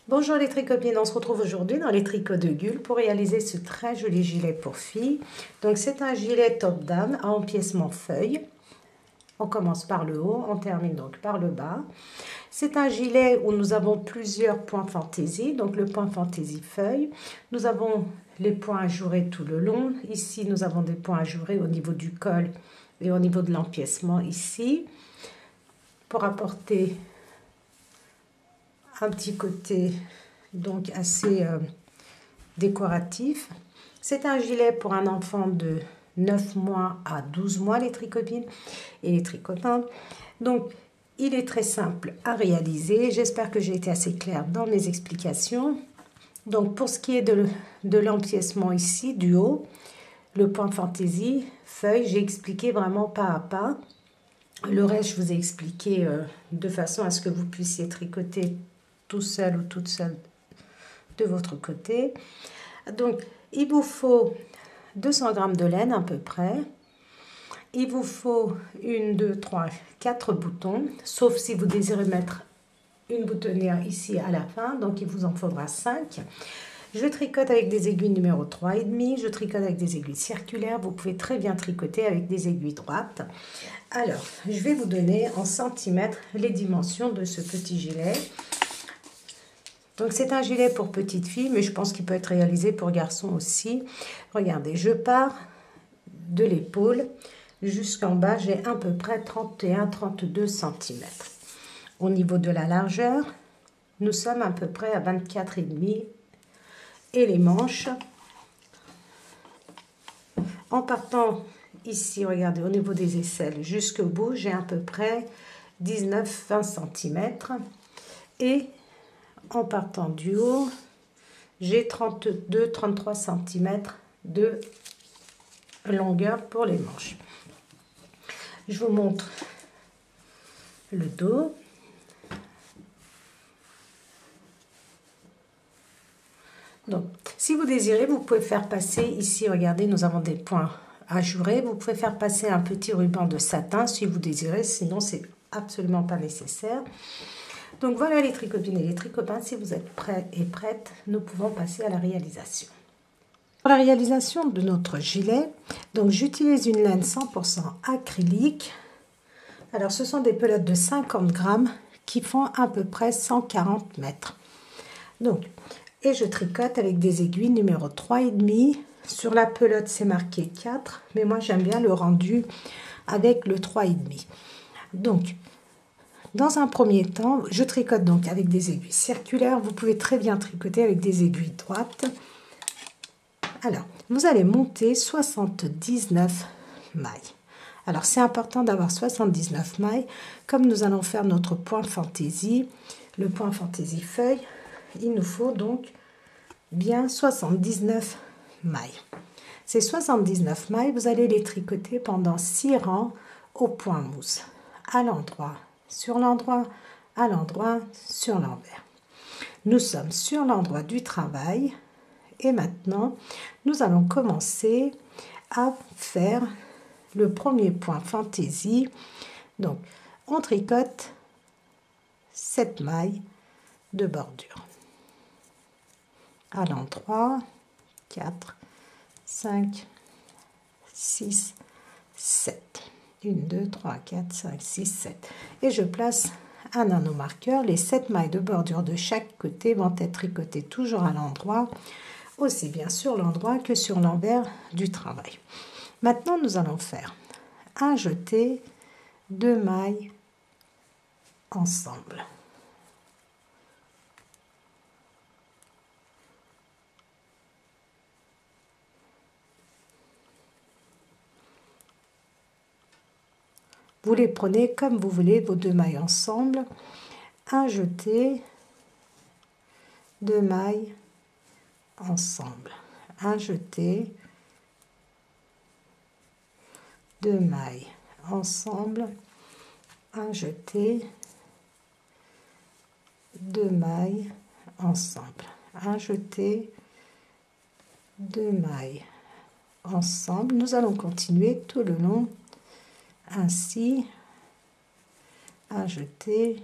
Bonjour les tricopines, on se retrouve aujourd'hui dans les tricots de Gul pour réaliser ce très joli gilet pour filles. Donc c'est un gilet top-dame à empiècement feuille. On commence par le haut, on termine donc par le bas. C'est un gilet où nous avons plusieurs points fantaisie, donc le point fantaisie feuille. Nous avons les points ajourés tout le long. Ici nous avons des points ajourés au niveau du col et au niveau de l'empiècement ici. Pour apporter un petit côté donc assez décoratif. C'est un gilet pour un enfant de 9 mois à 12 mois, les tricopines et les tricotins. Donc, il est très simple à réaliser. J'espère que j'ai été assez claire dans mes explications. Donc, pour ce qui est de l'empiècement ici, du haut, le point fantaisie, feuille, j'ai expliqué vraiment pas à pas. Le reste, je vous ai expliqué de façon à ce que vous puissiez tricoter tout seul ou toute seule de votre côté. Donc, il vous faut 200 g de laine à peu près. Il vous faut 1, 2, 3, 4 boutons, sauf si vous désirez mettre une boutonnière ici à la fin, donc il vous en faudra 5. Je tricote avec des aiguilles numéro 3,5, je tricote avec des aiguilles circulaires, vous pouvez très bien tricoter avec des aiguilles droites. Alors, je vais vous donner en centimètres les dimensions de ce petit gilet. Donc c'est un gilet pour petite fille, mais je pense qu'il peut être réalisé pour garçon aussi. Regardez, je pars de l'épaule jusqu'en bas, j'ai à peu près 31-32 cm. Au niveau de la largeur, nous sommes à peu près à 24,5. Et les manches, en partant ici, regardez, au niveau des aisselles jusqu'au bout, j'ai à peu près 19-20 cm. Et en partant du haut, j'ai 32-33 cm de longueur pour les manches. Je vous montre le dos. Donc, si vous désirez, vous pouvez faire passer ici, regardez, nous avons des points ajourés. Vous pouvez faire passer un petit ruban de satin si vous désirez, sinon c'est absolument pas nécessaire. Donc voilà les tricopines et les tricopains, si vous êtes prêts et prêtes, nous pouvons passer à la réalisation. Pour la réalisation de notre gilet, donc j'utilise une laine 100% acrylique. Alors ce sont des pelotes de 50 grammes qui font à peu près 140 mètres. Donc, et je tricote avec des aiguilles numéro 3,5. Sur la pelote c'est marqué 4, mais moi j'aime bien le rendu avec le 3,5. Donc, dans un premier temps, je tricote donc avec des aiguilles circulaires. Vous pouvez très bien tricoter avec des aiguilles droites. Alors, vous allez monter 79 mailles. Alors, c'est important d'avoir 79 mailles. Comme nous allons faire notre point fantaisie, le point fantaisie feuille, il nous faut donc bien 79 mailles. Ces 79 mailles, vous allez les tricoter pendant 6 rangs au point mousse, à l'endroit, sur l'endroit, à l'endroit, sur l'envers. Nous sommes sur l'endroit du travail et maintenant, nous allons commencer à faire le premier point fantaisie. Donc, on tricote 7 mailles de bordure. À l'endroit, 4, 5, 6, 7. 1, 2, 3, 4, 5, 6, 7. Et je place un nanomarqueur. Les 7 mailles de bordure de chaque côté vont être tricotées toujours à l'endroit, aussi bien sur l'endroit que sur l'envers du travail. Maintenant, nous allons faire un jeté, 2 mailles ensemble. Vous les prenez comme vous voulez, vos 2 mailles ensemble. Un jeté, 2 mailles ensemble. Un jeté, 2 mailles ensemble. Un jeté, 2 mailles ensemble. Un jeté, 2 mailles ensemble. Nous allons continuer tout le long ainsi. Un jeté,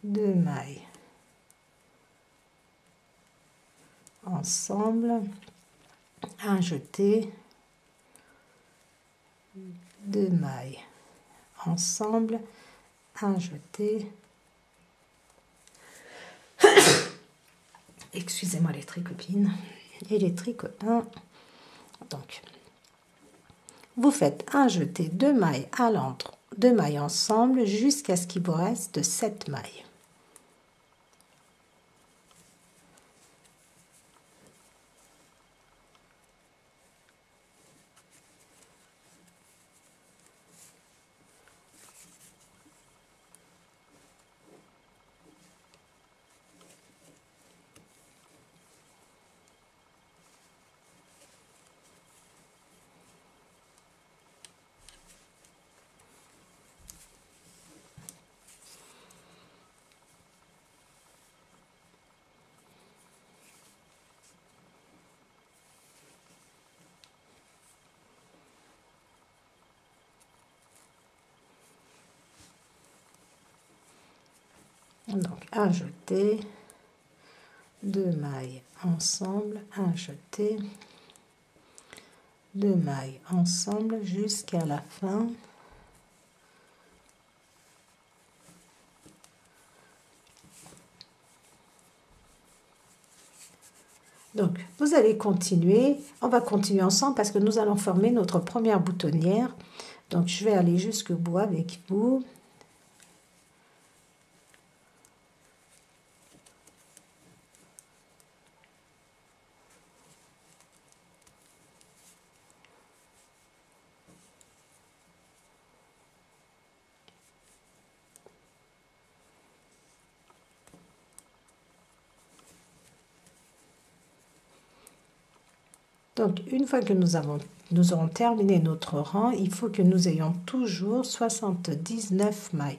2 mailles ensemble, un jeté, 2 mailles ensemble, un jeté. Excusez-moi les tricopines et les tricopains. Donc, vous faites un jeté, 2 mailles à l'entre, 2 mailles ensemble jusqu'à ce qu'il vous reste 7 mailles. Donc, un jeté, 2 mailles ensemble, un jeté, 2 mailles ensemble jusqu'à la fin. Donc, vous allez continuer, on va continuer ensemble parce que nous allons former notre première boutonnière. Donc, je vais aller jusqu'au bout avec vous. Donc, une fois que nous aurons terminé notre rang, il faut que nous ayons toujours 79 mailles.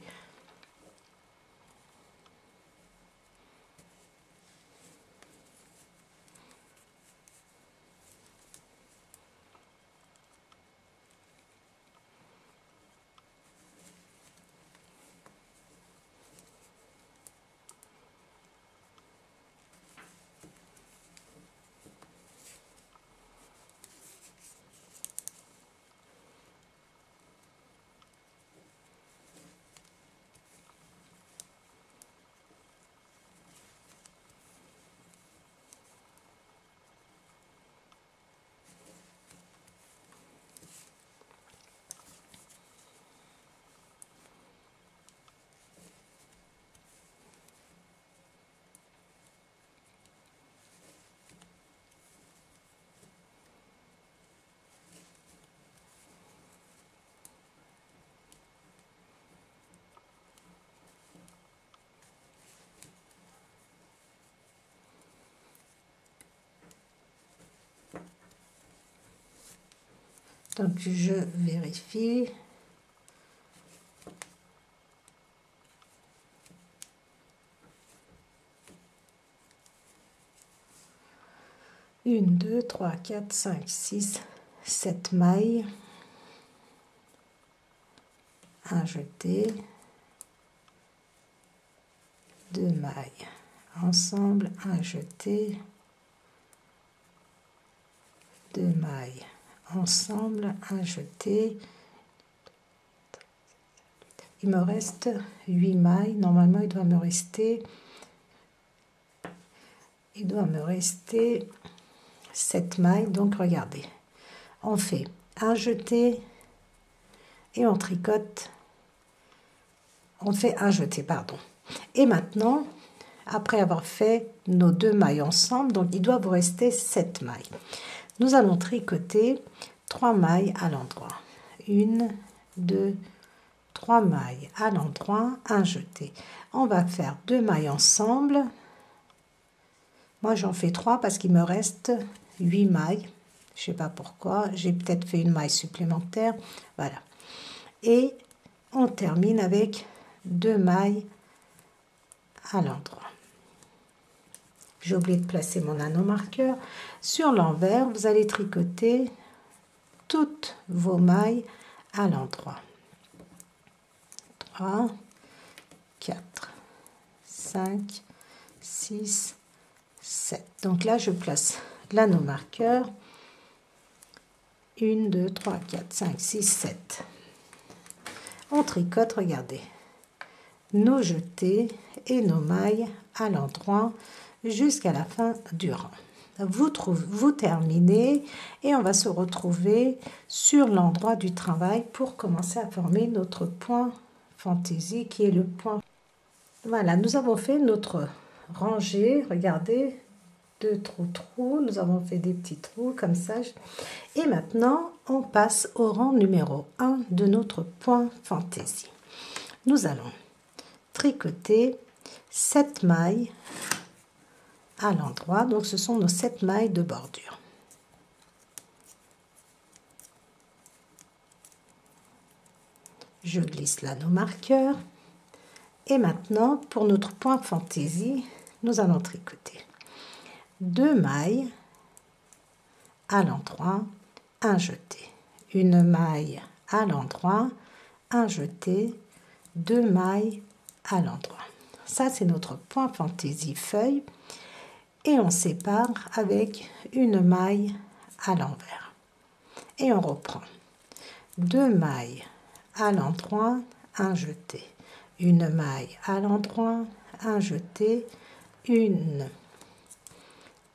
Donc, je vérifie. Une, 2, 3, 4, 5, 6, 7 mailles. Un jeté. 2 mailles ensemble, un jeté. 2 mailles ensemble, un jeté. Il me reste 8 mailles. Normalement, il doit me rester 7 mailles. Donc, regardez. On fait un jeté et on tricote. On fait un jeté, pardon. Et maintenant, après avoir fait nos 2 mailles ensemble, donc il doit vous rester 7 mailles. Nous allons tricoter 3 mailles à l'endroit. 1, 2, 3 mailles à l'endroit, un jeté. On va faire 2 mailles ensemble. Moi, j'en fais 3 parce qu'il me reste 8 mailles. Je ne sais pas pourquoi. J'ai peut-être fait une maille supplémentaire. Voilà. Et on termine avec 2 mailles à l'endroit. J'ai oublié de placer mon anneau marqueur. Sur l'envers, vous allez tricoter toutes vos mailles à l'endroit. 3, 4, 5, 6, 7. 7. Donc là, je place l'anneau marqueur. 1, 2, 3, 4, 5, 6, 7. On tricote, regardez, nos jetés et nos mailles à l'endroit jusqu'à la fin du rang. Vous terminez et on va se retrouver sur l'endroit du travail pour commencer à former notre point fantaisie qui est le point. Voilà, nous avons fait notre rangée, regardez, 2 trous, nous avons fait des petits trous comme ça. Et maintenant, on passe au rang numéro 1 de notre point fantaisie. Nous allons tricoter 7 mailles à l'endroit, donc ce sont nos 7 mailles de bordure. Je glisse l'anneau marqueur et maintenant pour notre point fantaisie, nous allons tricoter 2 mailles à l'endroit, un jeté, une maille à l'endroit, un jeté, 2 mailles à l'endroit. Ça c'est notre point fantaisie feuille. Et on sépare avec une maille à l'envers. Et on reprend 2 mailles à l'endroit, un jeté, une maille à l'endroit, un jeté,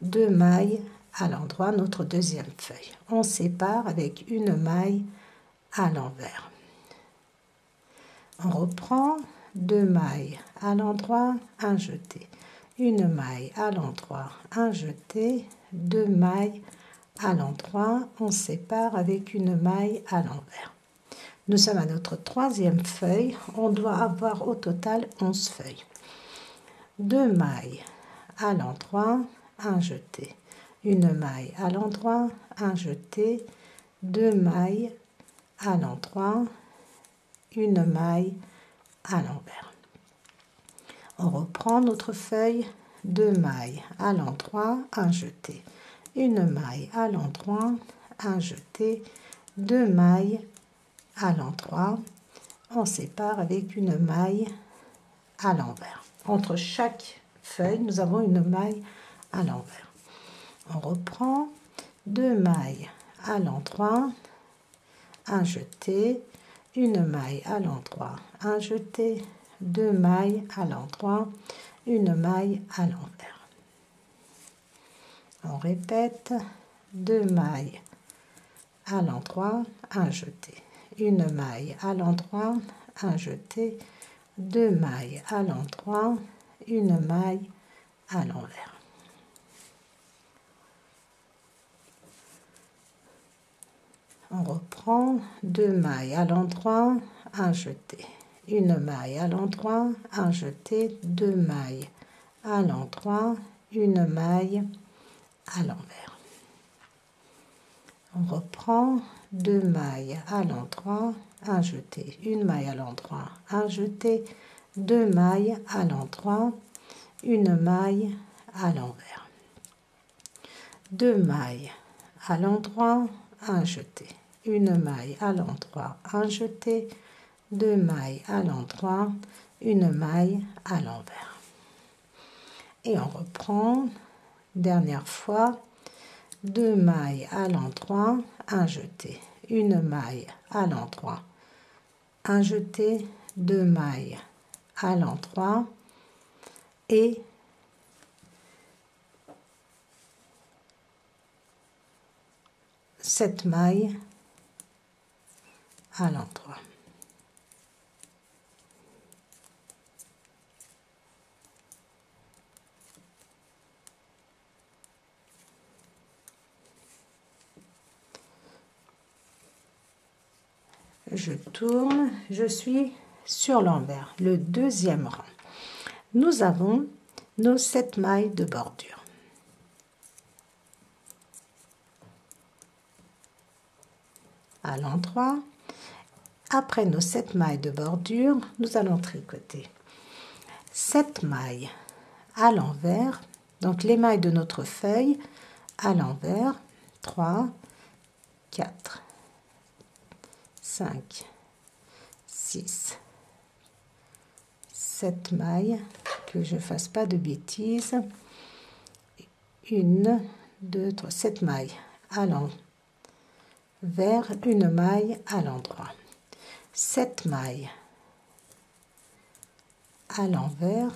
2 mailles à l'endroit, notre deuxième feuille. On sépare avec une maille à l'envers. On reprend 2 mailles à l'endroit, un jeté, une maille à l'endroit, un jeté, 2 mailles à l'endroit, on sépare avec une maille à l'envers. Nous sommes à notre troisième feuille, on doit avoir au total 11 feuilles. 2 mailles à l'endroit, un jeté, une maille à l'endroit, un jeté, 2 mailles à l'endroit, une maille à l'envers. On reprend notre feuille, 2 mailles à l'endroit, un jeté, une maille à l'endroit, un jeté, 2 mailles à l'endroit, on sépare avec une maille à l'envers. Entre chaque feuille, nous avons une maille à l'envers. On reprend 2 mailles à l'endroit, un jeté, une maille à l'endroit, un jeté, 2 mailles à l'endroit, une maille à l'envers. On répète, 2 mailles à l'endroit, un jeté, une maille à l'endroit, un jeté, 2 mailles à l'endroit, une maille à l'envers. On reprend 2 mailles à l'endroit, un jeté, une maille à l'endroit, un jeté, 2 mailles à l'endroit, une maille à l'envers. On reprend 2 mailles à l'endroit, un jeté, une maille à l'endroit, un jeté, 2 mailles à l'endroit, une maille à l'envers. 2 mailles à l'endroit, un jeté, une maille à l'endroit, un jeté, 2 mailles à l'endroit, une maille à l'envers. Et on reprend, dernière fois, 2 mailles à l'endroit, un jeté, une maille à l'endroit, un jeté, 2 mailles à l'endroit et cette maille à l'endroit. Je tourne, je suis sur l'envers, le deuxième rang. Nous avons nos 7 mailles de bordure. À l'endroit, après nos 7 mailles de bordure, nous allons tricoter 7 mailles à l'envers, donc les mailles de notre feuille à l'envers, 3, 4, 5, 6, 7 mailles, que je ne fasse pas de bêtises, 1, 2, 3, 7 mailles à l'envers, une maille à l'endroit, 7 mailles à l'envers,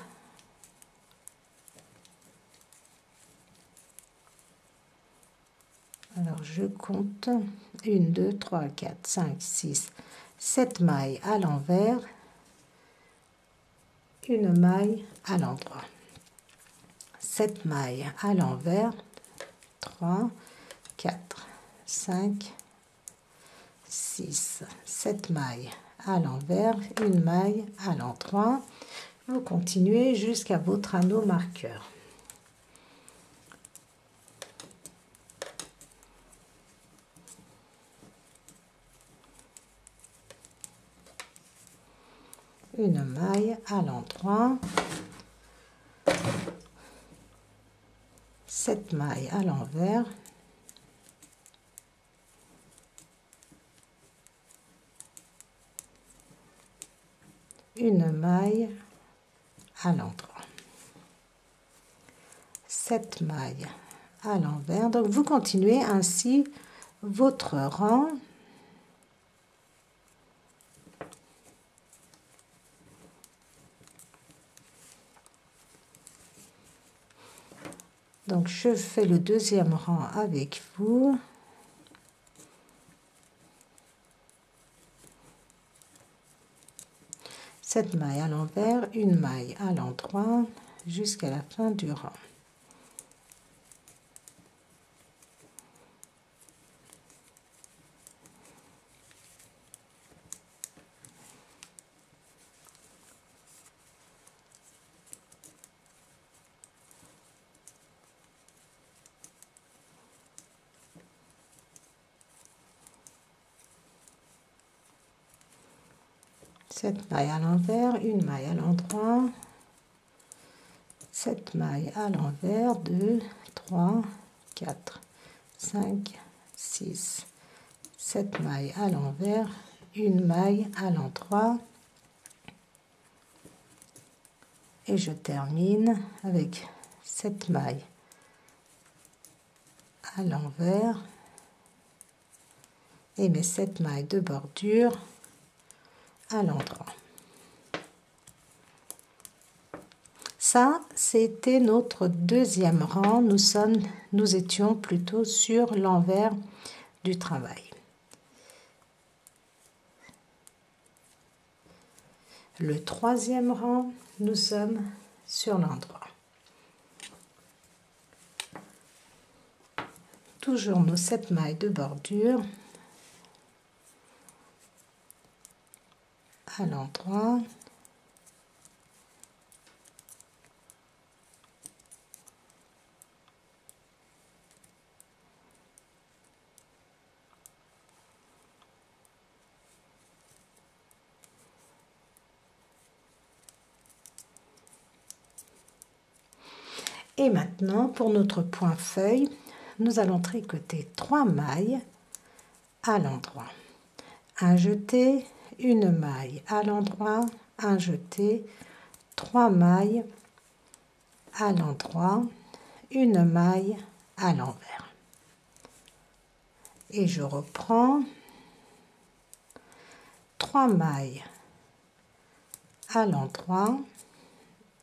alors je compte 1, 2, 3, 4, 5, 6, 7 mailles à l'envers, une maille à l'endroit, 7 mailles à l'envers, 3, 4, 5, 6, 7 mailles à l'envers, une maille à l'endroit. Vous continuez jusqu'à votre anneau marqueur. Une maille à l'endroit, 7 mailles à l'envers, une maille à l'endroit, 7 mailles à l'envers. Donc vous continuez ainsi votre rang. Donc je fais le deuxième rang avec vous. Sept mailles à l'envers, une maille à l'endroit jusqu'à la fin du rang. Sept mailles à l'envers, une maille à l'endroit, 7 mailles à l'envers, 2, 3, 4, 5, 6, 7 mailles à l'envers, une maille à l'endroit. Et je termine avec 7 mailles à l'envers et mes 7 mailles de bordure à l'endroit. Ça, c'était notre deuxième rang. Nous étions plutôt sur l'envers du travail. Le troisième rang, nous sommes sur l'endroit. Toujours nos 7 mailles de bordure à l'endroit. Et maintenant, pour notre point feuille, nous allons tricoter 3 mailles à l'endroit. Un jeté, une maille à l'endroit, un jeté, 3 mailles à l'endroit, une maille à l'envers. Et je reprends 3 mailles à l'endroit,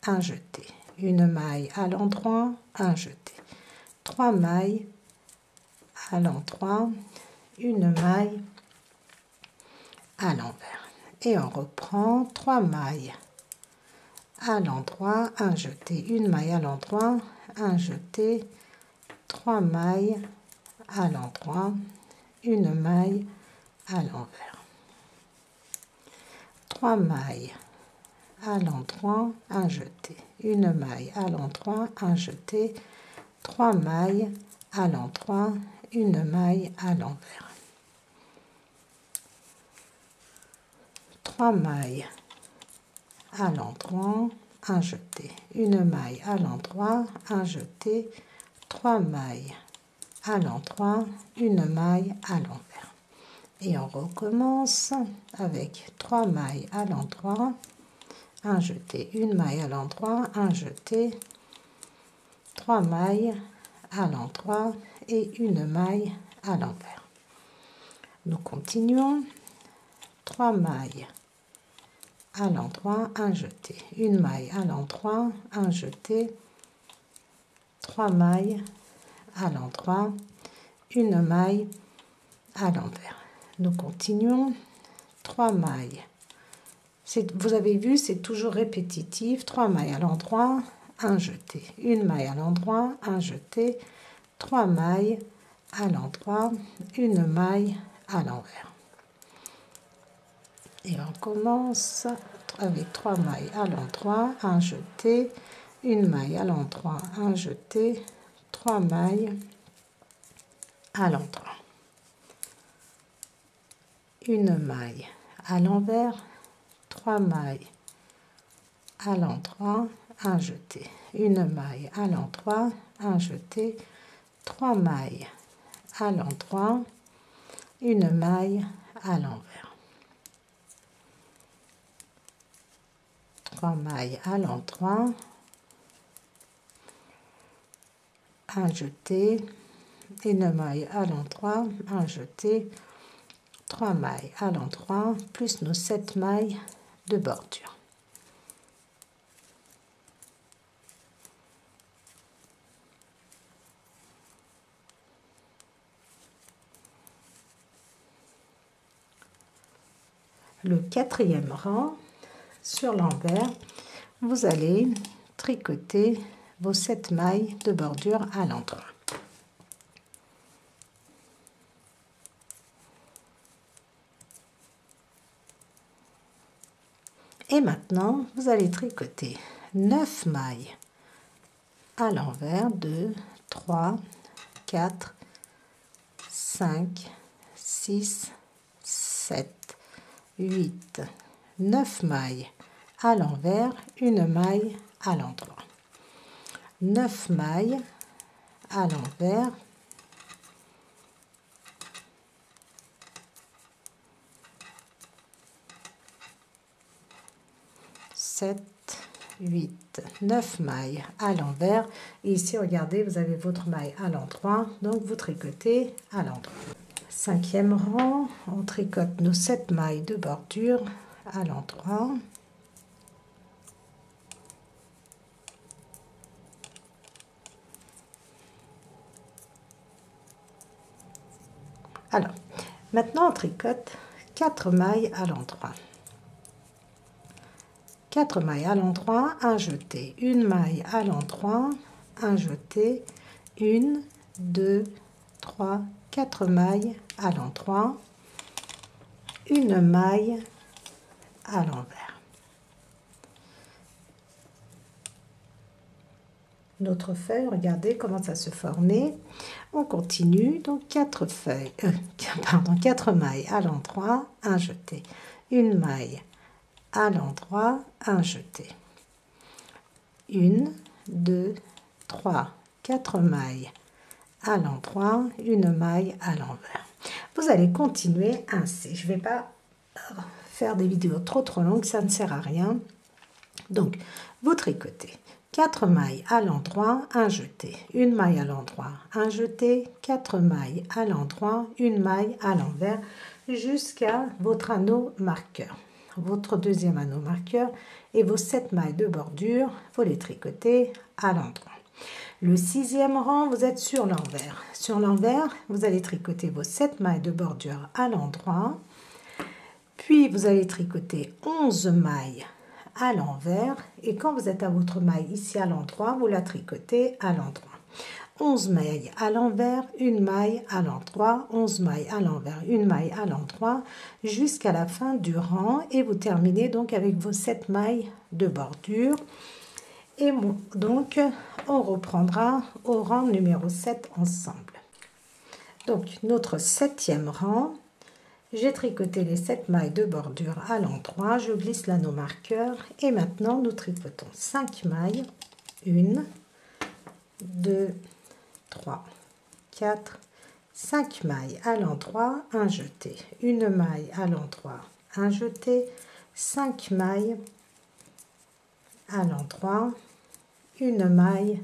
un jeté, une maille à l'endroit, un jeté, 3 mailles à l'endroit, une maille à l'envers. Et on reprend 3 mailles à l'endroit, un jeté, une maille à l'endroit, un jeté, 3 mailles à l'endroit, une maille à l'envers, 3 mailles à l'endroit, un jeté, une maille à l'endroit, un jeté, 3 mailles à l'endroit, une maille à l'envers, 3 mailles à l'endroit, un jeté, une maille à l'endroit, un jeté, 3 mailles à l'endroit, une maille à l'envers. Et on recommence avec 3 mailles à l'endroit, un jeté, une maille à l'endroit, un jeté, 3 mailles à l'endroit et une maille à l'envers. Nous continuons. 3 mailles à l'endroit, un jeté, une maille à l'endroit, un jeté, 3 mailles à l'endroit, une maille à l'envers. Nous continuons. 3 mailles. Vous avez vu, c'est toujours répétitif. 3 mailles à l'endroit, un jeté, une maille à l'endroit, un jeté, 3 mailles à l'endroit, une maille à l'envers. Et on commence avec 3 mailles à l'endroit, un jeté, une maille à l'endroit, un jeté, 3 mailles à l'endroit, une maille à l'envers, 3 mailles à l'endroit, un jeté, une maille à l'endroit, un jeté, 3 mailles à l'endroit, une maille à l'envers, 3 mailles à l'endroit, un jeté, une maille à l'endroit, un jeté, 3 mailles à l'endroit, plus nos 7 mailles de bordure. Le 4e rang, sur l'envers, vous allez tricoter vos 7 mailles de bordure à l'endroit. Et maintenant, vous allez tricoter 9 mailles à l'envers, 2, 3, 4, 5, 6, 7, 8, 9 mailles à l'envers, une maille à l'endroit. 9 mailles à l'envers, 7, 8, 9 mailles à l'envers. Et ici, regardez, vous avez votre maille à l'endroit, donc vous tricotez à l'endroit. 5e rang, on tricote nos 7 mailles de bordure à l'endroit. Alors, maintenant on tricote 4 mailles à l'endroit. 4 mailles à l'endroit, un jeté, une maille à l'endroit, un jeté, 1, 2, 3, 4 mailles à l'endroit, une maille à l'envers. Notre feuille, regardez comment ça se formait. On continue, donc 4 mailles à l'endroit, un jeté, une maille à l'endroit, un jeté, 1, 2, 3, 4 mailles à l'endroit, une maille à l'envers. Vous allez continuer ainsi. Je ne vais pas faire des vidéos trop longues, ça ne sert à rien. Donc, vous tricotez 4 mailles à l'endroit, un jeté, une maille à l'endroit, un jeté, 4 mailles à l'endroit, une maille à l'envers, jusqu'à votre anneau marqueur. Votre deuxième anneau marqueur et vos 7 mailles de bordure, vous les tricotez à l'endroit. Le 6e rang, vous êtes sur l'envers. Sur l'envers, vous allez tricoter vos 7 mailles de bordure à l'endroit. Puis, vous allez tricoter 11 mailles à l'envers. Et quand vous êtes à votre maille ici à l'endroit, vous la tricotez à l'endroit. 11 mailles à l'envers, une maille à l'endroit, 11 mailles à l'envers, une maille à l'endroit, jusqu'à la fin du rang. Et vous terminez donc avec vos 7 mailles de bordure. Et donc, on reprendra au rang numéro 7 ensemble. Donc, notre 7e rang, j'ai tricoté les 7 mailles de bordure à l'endroit, je glisse l'anneau marqueur et maintenant nous tricotons 5 mailles, 1, 2, 3, 4, 5 mailles à l'endroit, un jeté, une maille à l'endroit, un jeté, 5 mailles à l'endroit, une maille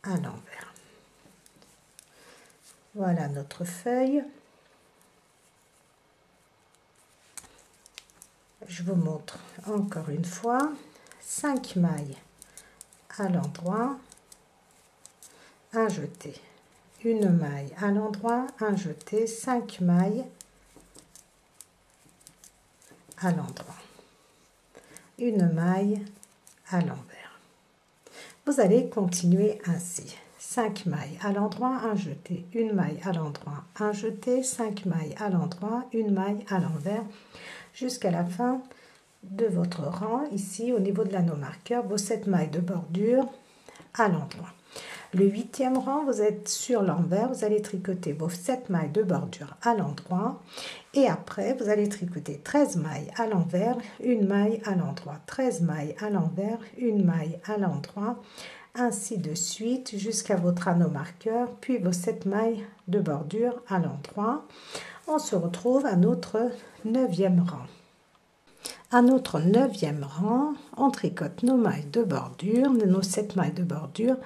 à l'envers. Voilà notre feuille. Je vous montre encore une fois. 5 mailles à l'endroit, un jeté. Une maille à l'endroit, un jeté, 5 mailles à l'endroit. Une maille à l'envers. Vous allez continuer ainsi. 5 mailles à l'endroit, un jeté, une maille à l'endroit, un jeté, 5 mailles à l'endroit, une maille à l'envers, jusqu'à la fin de votre rang, ici au niveau de l'anneau marqueur, vos 7 mailles de bordure à l'endroit. Le 8e rang, vous êtes sur l'envers, vous allez tricoter vos 7 mailles de bordure à l'endroit et après vous allez tricoter 13 mailles à l'envers, une maille à l'endroit, 13 mailles à l'envers, une maille à l'endroit, ainsi de suite jusqu'à votre anneau marqueur, puis vos 7 mailles de bordure à l'endroit. On se retrouve à notre 9e rang. À notre 9e rang, on tricote nos mailles de bordure, nos 7 mailles de bordure,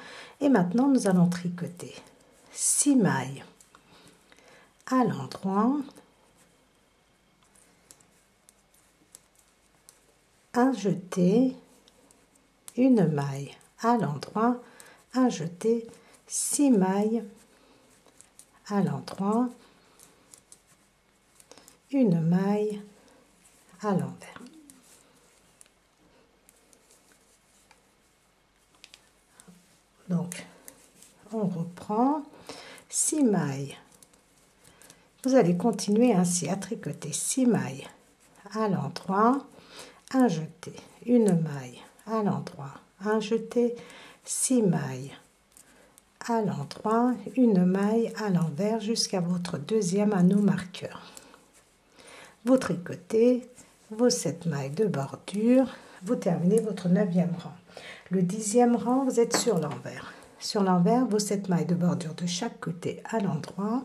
et maintenant nous allons tricoter 6 mailles à l'endroit, un jeté, une maille à l'endroit, un jeté, 6 mailles à l'endroit, une maille à l'envers. Donc, on reprend 6 mailles. Vous allez continuer ainsi à tricoter 6 mailles à l'endroit, un jeté, une maille à l'endroit, un jeté, 6 mailles à l'endroit, une maille à l'envers jusqu'à votre 2e anneau marqueur. Vous tricotez vos 7 mailles de bordure, vous terminez votre 9e rang. Le 10e rang, vous êtes sur l'envers. Sur l'envers, vos 7 mailles de bordure de chaque côté à l'endroit.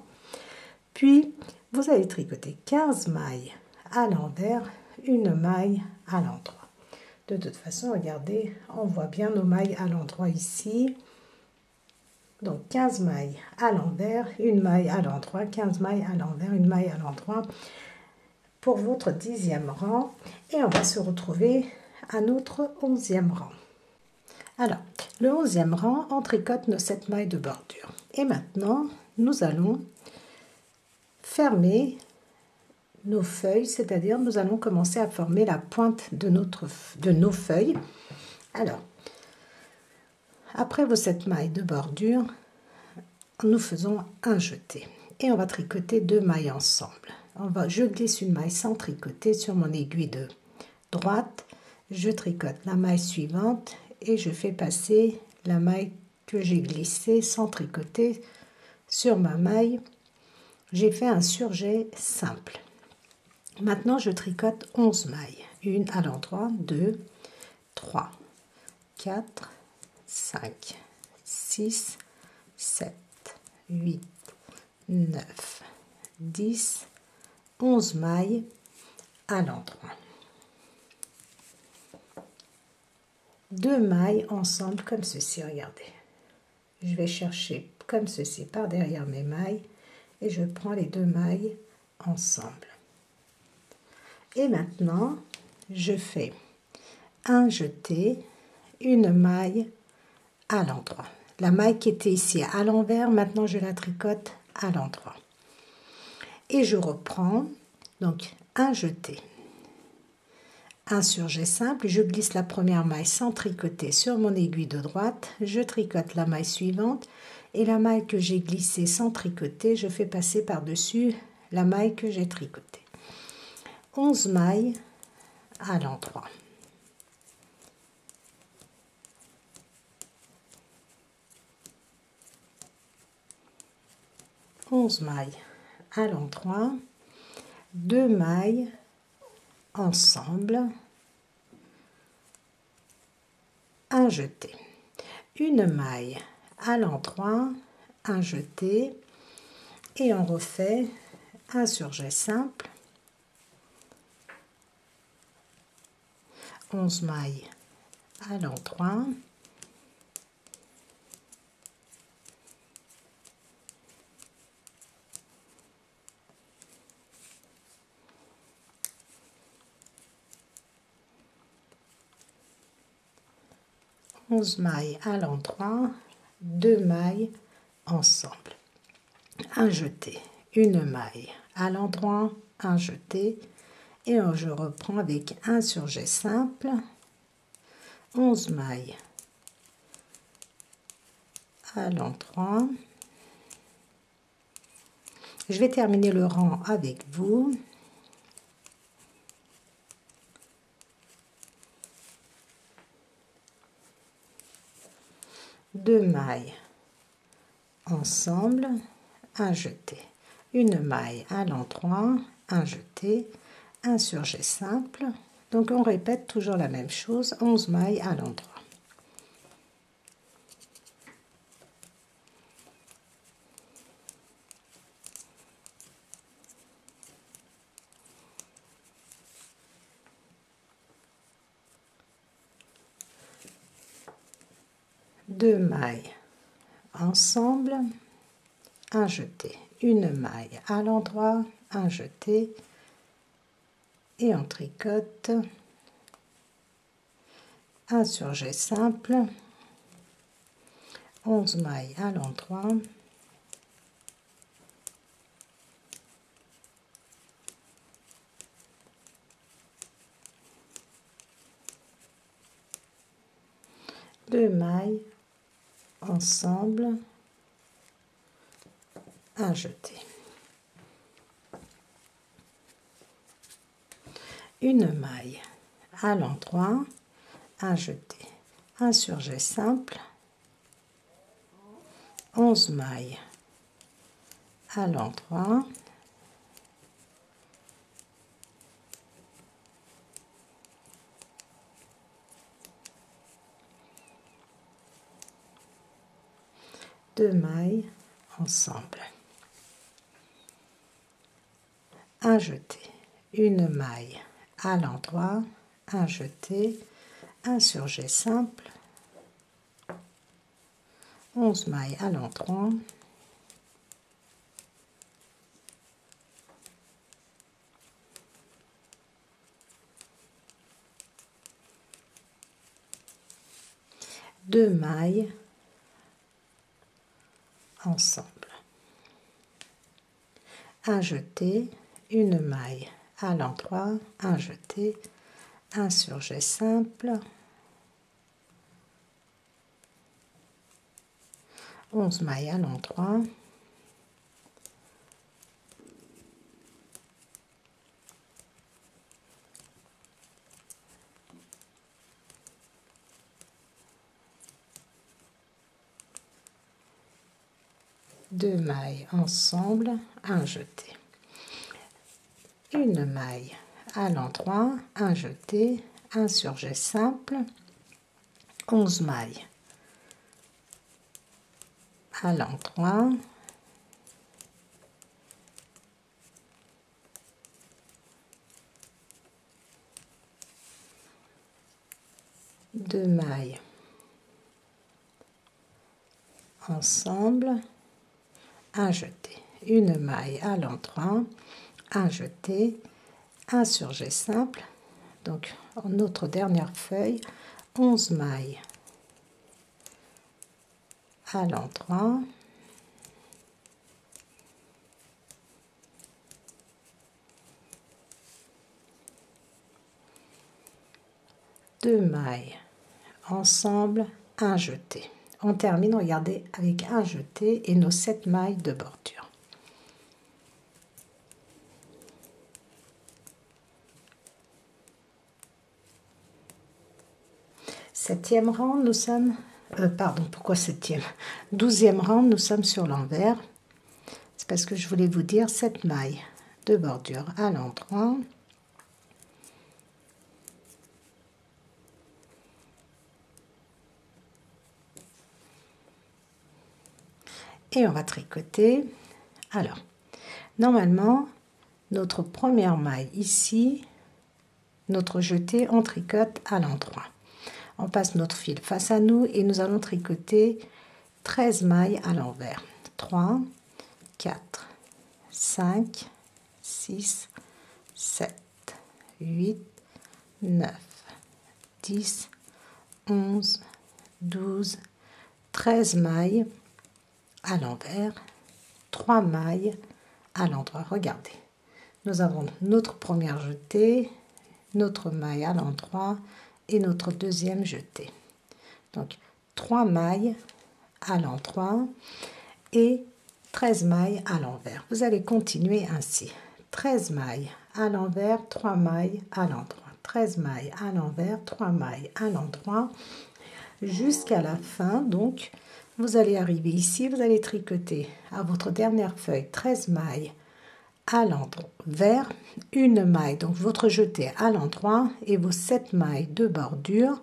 Puis, vous allez tricoter 15 mailles à l'envers, une maille à l'endroit. De toute façon, regardez, on voit bien nos mailles à l'endroit ici. Donc, 15 mailles à l'envers, une maille à l'endroit, 15 mailles à l'envers, une maille à l'endroit pour votre 10e rang. Et on va se retrouver à notre 11e rang. Alors, le 11e rang, on tricote nos 7 mailles de bordure. Et maintenant, nous allons fermer nos feuilles, c'est-à-dire nous allons commencer à former la pointe de nos feuilles. Alors, après vos 7 mailles de bordure, nous faisons un jeté. Et on va tricoter 2 mailles ensemble. Je glisse une maille sans tricoter sur mon aiguille de droite. Je tricote la maille suivante et je fais passer la maille que j'ai glissée sans tricoter sur ma maille. J'ai fait un surjet simple. Maintenant, je tricote 11 mailles. Une à l'endroit, 2, 3, 4, 5, 6, 7, 8, 9, 10, 11 mailles à l'endroit. 2 mailles ensemble comme ceci, regardez. Je vais chercher comme ceci par derrière mes mailles et je prends les 2 mailles ensemble. Et maintenant, je fais un jeté, une maille à l'endroit. La maille qui était ici à l'envers, maintenant je la tricote à l'endroit. Et je reprends, donc un jeté, un surjet simple, je glisse la première maille sans tricoter sur mon aiguille de droite, je tricote la maille suivante et la maille que j'ai glissée sans tricoter, je fais passer par-dessus la maille que j'ai tricotée. 11 mailles à l'endroit. Mailles à l'endroit, 2 mailles ensemble, un jeté, une maille à l'endroit, un jeté et on refait un surjet simple, 11 mailles à l'endroit, 11 mailles à l'endroit, 2 mailles ensemble, un jeté, une maille à l'endroit, un jeté, et je reprends avec un surjet simple, 11 mailles à l'endroit. Je vais terminer le rang avec vous. Deux mailles ensemble, un jeté, une maille à l'endroit, un jeté, un surjet simple. Donc on répète toujours la même chose, 11 mailles à l'endroit. Deux mailles ensemble, un jeté, une maille à l'endroit, un jeté, et on tricote un surjet simple, 11 mailles à l'endroit, deux mailles ensemble, un jeté, une maille à l'endroit, un jeté, un surjet simple, 11 mailles à l'endroit, deux mailles ensemble, un jeté, une maille à l'endroit, un jeté, un surjet simple, 11 mailles à l'endroit, deux mailles ensemble, un jeté, une maille à l'endroit, un jeté, un surjet simple, 11 mailles à l'endroit, deux mailles ensemble, un jeté, une maille à l'endroit, un jeté, un surjet simple, 11 mailles à l'endroit, deux mailles ensemble, un jeté, une maille à l'endroit, un jeté, un surjet simple, donc en notre dernière feuille, 11 mailles à l'endroit, deux mailles ensemble, un jeté. On termine, regardez, avec un jeté et nos 7 mailles de bordure. Septième rang, nous sommes... pardon, pourquoi septième? 12e rang, nous sommes sur l'envers. C'est parce que je voulais vous dire 7 mailles de bordure à l'endroit. Et on va tricoter. Alors, normalement, notre première maille ici, notre jeté, on tricote à l'endroit. On passe notre fil face à nous et nous allons tricoter 13 mailles à l'envers. 3, 4, 5, 6, 7, 8, 9, 10, 11, 12, 13 mailles à l'envers, 3 mailles à l'endroit. Regardez, nous avons notre première jetée, notre maille à l'endroit et notre deuxième jetée. Donc 3 mailles à l'endroit et 13 mailles à l'envers. Vous allez continuer ainsi. 13 mailles à l'envers, 3 mailles à l'endroit. 13 mailles à l'envers, 3 mailles à l'endroit jusqu'à la fin. Donc vous allez arriver ici, vous allez tricoter à votre dernière feuille 13 mailles à l'envers, une maille, donc votre jetée à l'endroit et vos 7 mailles de bordure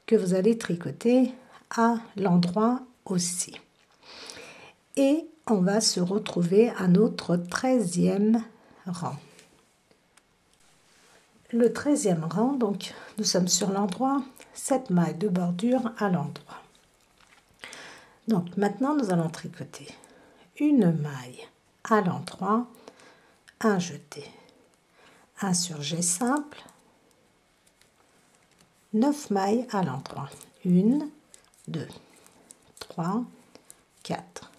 que vous allez tricoter à l'endroit aussi. Et on va se retrouver à notre 13e rang. Le 13e rang, donc nous sommes sur l'endroit, 7 mailles de bordure à l'endroit. Donc maintenant nous allons tricoter une maille à l'endroit, un jeté, un surjet simple, 9 mailles à l'endroit, 1, 2, 3, 4,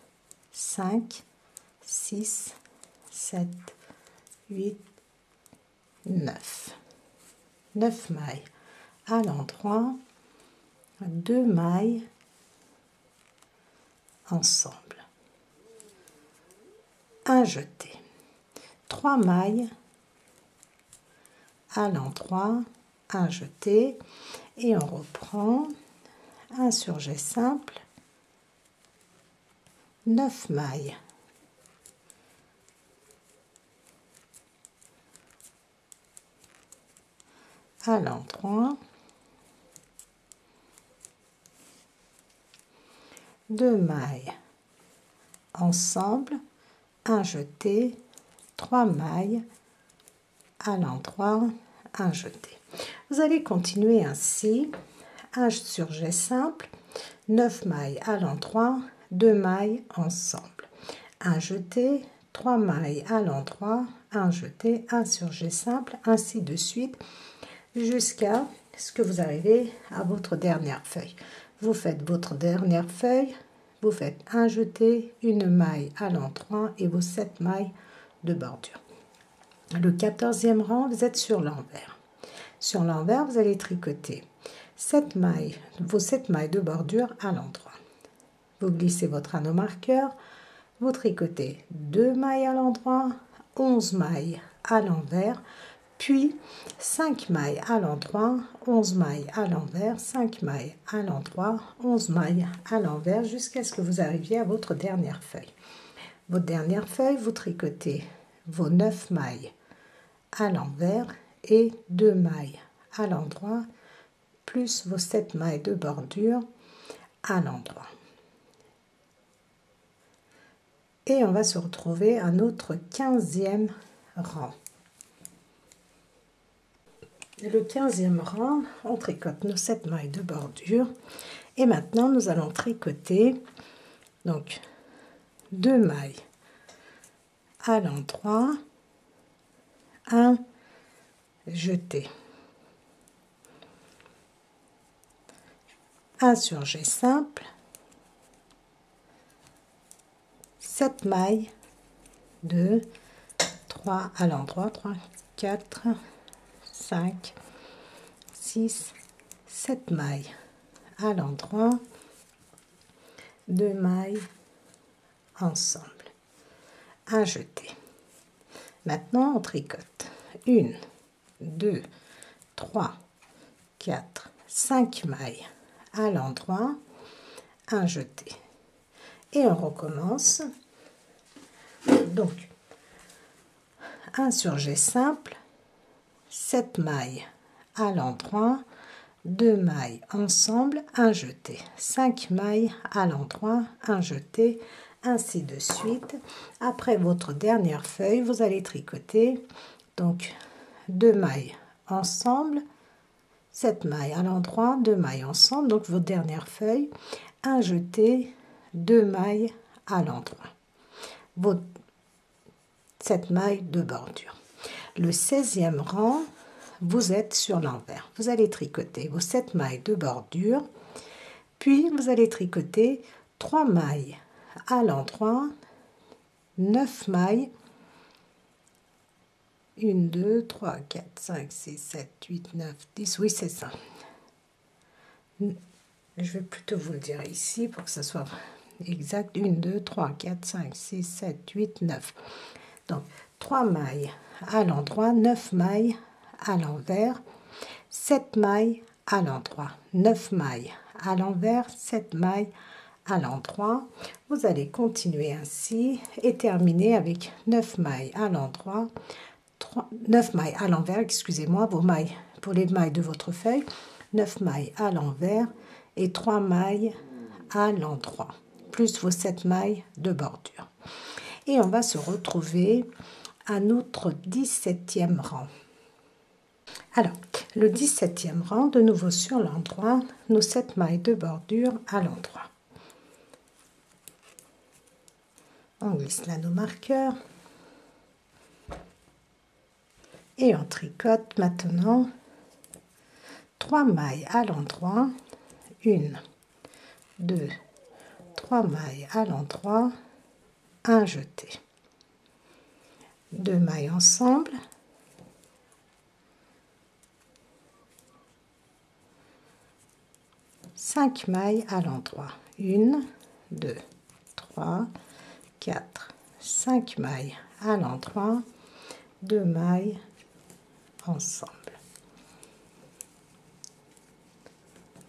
5, 6, 7, 8, 9. 9 mailles à l'endroit, 2 mailles ensemble, un jeté, 3 mailles à l'endroit, un jeté et on reprend un surjet simple, 9 mailles à l'endroit, 2 mailles ensemble, un jeté, 3 mailles à l'endroit, un jeté. Vous allez continuer ainsi, un surjet simple, 9 mailles à l'endroit, 2 mailles ensemble, un jeté, 3 mailles à l'endroit, un jeté, un surjet simple, ainsi de suite, jusqu'à ce que vous arrivez à votre dernière feuille. Vous faites votre dernière feuille, vous faites un jeté, une maille à l'endroit et vos 7 mailles de bordure. Le 14e rang, vous êtes sur l'envers. Sur l'envers, vous allez tricoter 7 mailles, vos 7 mailles de bordure à l'endroit. Vous glissez votre anneau marqueur, vous tricotez 2 mailles à l'endroit, 11 mailles à l'envers, puis 5 mailles à l'endroit, 11 mailles à l'envers, 5 mailles à l'endroit, 11 mailles à l'envers, jusqu'à ce que vous arriviez à votre dernière feuille. Votre dernière feuille, vous tricotez vos 9 mailles à l'envers et 2 mailles à l'endroit, plus vos 7 mailles de bordure à l'endroit. Et on va se retrouver à notre 15e rang. Le 15e rang, on tricote nos 7 mailles de bordure et maintenant nous allons tricoter donc 2 mailles à l'endroit, un jeté, un surjet simple, 7 mailles, 2, 3 à l'endroit, 3, 4, 5, 6, 7 mailles à l'endroit, 2 mailles ensemble, un jeté. Maintenant on tricote 1, 2, 3, 4, 5 mailles à l'endroit, un jeté. Et on recommence. Donc un surjet simple, 7 mailles à l'endroit, 2 mailles ensemble, un jeté, 5 mailles à l'endroit, un jeté, ainsi de suite. Après votre dernière feuille, vous allez tricoter donc 2 mailles ensemble, 7 mailles à l'endroit, 2 mailles ensemble, donc votre dernière feuille, un jeté, 2 mailles à l'endroit, votre 7 mailles de bordure. Le 16e rang, vous êtes sur l'envers. Vous allez tricoter vos 7 mailles de bordure, Puis, vous allez tricoter 3 mailles à l'endroit, 9 mailles, 1, 2, 3, 4, 5, 6, 7, 8, 9, 10, oui c'est ça. Je vais plutôt vous le dire ici pour que ça soit exact. 1, 2, 3, 4, 5, 6, 7, 8, 9. Donc 3 mailles à l'endroit, 9 mailles à l'envers, 7 mailles à l'endroit, 9 mailles à l'envers, 7 mailles à l'endroit. Vous allez continuer ainsi et terminer avec 9 mailles à l'endroit, 9 mailles à l'envers, excusez-moi, vos mailles pour les mailles de votre feuille, 9 mailles à l'envers et 3 mailles à l'endroit, plus vos 7 mailles de bordure. Et on va se retrouver à notre 17e rang. Alors, le 17e rang, de nouveau sur l'endroit, nos 7 mailles de bordure à l'endroit. On glisse là nos marqueurs. Et on tricote maintenant 3 mailles à l'endroit, 1, 2, 3 mailles à l'endroit, un jeté, 2 mailles ensemble, 5 mailles à l'endroit, 1, 2, 3, 4, 5 mailles à l'endroit, 2 mailles ensemble.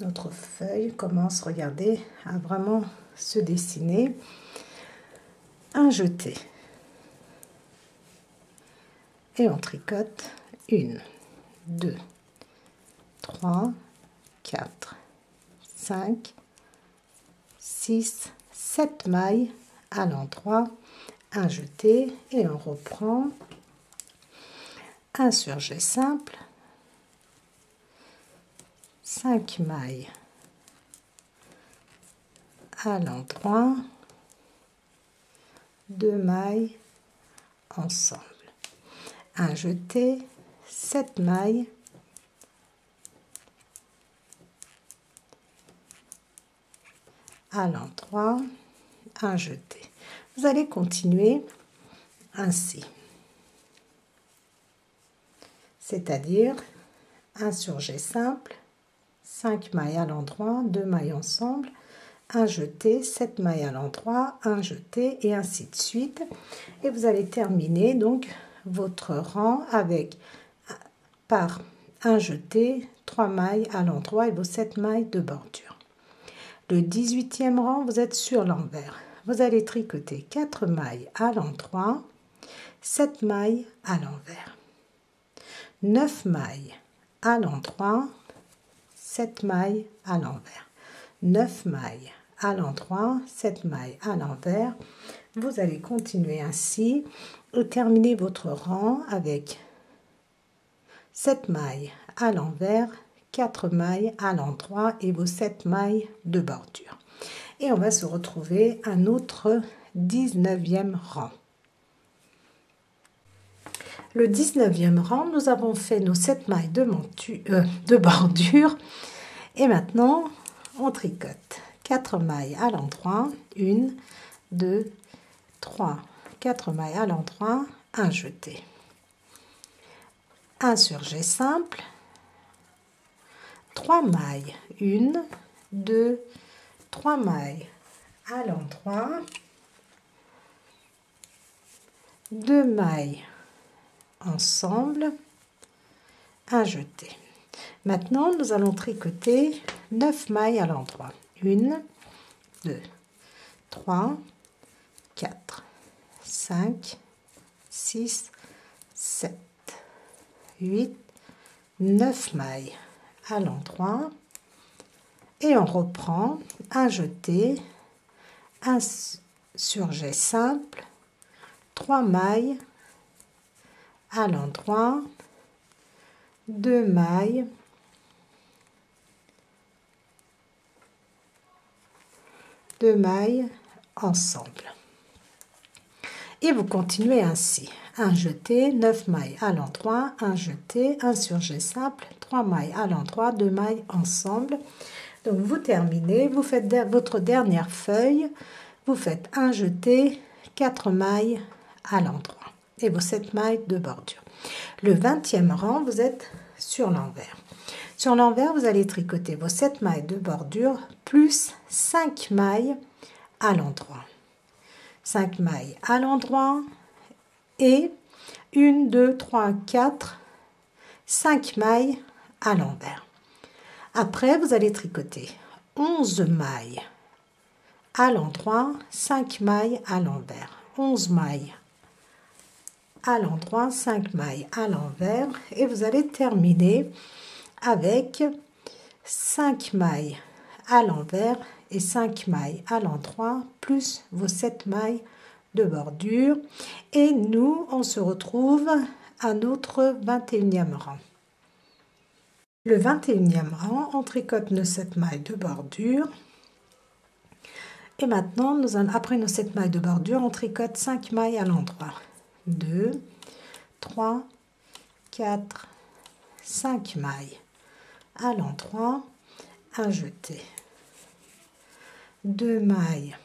Notre feuille commence, regardez, à vraiment se dessiner. Un jeté. Et on tricote 1, 2, 3, 4, 5, 6, 7 mailles à l'endroit, un jeté et on reprend un surjet simple, 5 mailles à l'endroit, 2 mailles ensemble, un jeté, 7 mailles à l'endroit, un jeté. Vous allez continuer ainsi, c'est-à-dire un surjet simple, 5 mailles à l'endroit, 2 mailles ensemble, un jeté, 7 mailles à l'endroit, un jeté et ainsi de suite. Et vous allez terminer donc votre rang avec par un jeté, 3 mailles à l'endroit et vos 7 mailles de bordure. Le 18e rang, vous êtes sur l'envers. Vous allez tricoter 4 mailles à l'endroit, 7 mailles à l'envers, 9 mailles à l'endroit, 7 mailles à l'envers, 9 mailles à l'endroit, 7 mailles à l'envers. Vous allez continuer ainsi et terminer votre rang avec 7 mailles à l'envers, 4 mailles à l'endroit et vos 7 mailles de bordure. Et on va se retrouver à notre 19e rang. Le 19e rang, nous avons fait nos 7 mailles de bordure. Et maintenant, on tricote 4 mailles à l'endroit, 1, 2, 3, 4 mailles à l'endroit, un jeté. Un surjet simple, 3 mailles, 1, 2, 3 mailles à l'endroit, 2 mailles ensemble, un jeté. Maintenant, nous allons tricoter 9 mailles à l'endroit. 1, 2, 3, 4, 5, 6, 7, 8, 9 mailles à l'endroit. Et on reprend un jeté, un surjet simple, 3 mailles à l'endroit, 2 mailles ensemble. Et vous continuez ainsi. Un jeté, 9 mailles à l'endroit, un jeté, un surjet simple, 3 mailles à l'endroit, 2 mailles ensemble. Donc vous terminez, vous faites votre dernière feuille, vous faites un jeté, 4 mailles à l'endroit et vos 7 mailles de bordure. Le 20e rang, vous êtes sur l'envers. Sur l'envers, vous allez tricoter vos 7 mailles de bordure plus 5 mailles à l'endroit. 5 mailles à l'endroit et 1, 2, 3, 4, 5 mailles à l'envers. Après, vous allez tricoter 11 mailles à l'endroit, 5 mailles à l'envers. 11 mailles à l'endroit, 5 mailles à l'envers et vous allez terminer avec 5 mailles à l'envers et 5 mailles à l'endroit plus vos 7 mailles de bordure et nous on se retrouve à notre 21e rang. Le 21e rang, on tricote nos 7 mailles de bordure et maintenant après nos 7 mailles de bordure on tricote 5 mailles à l'endroit. 2, 3, 4, 5 mailles à l'endroit, un jeté, 2 mailles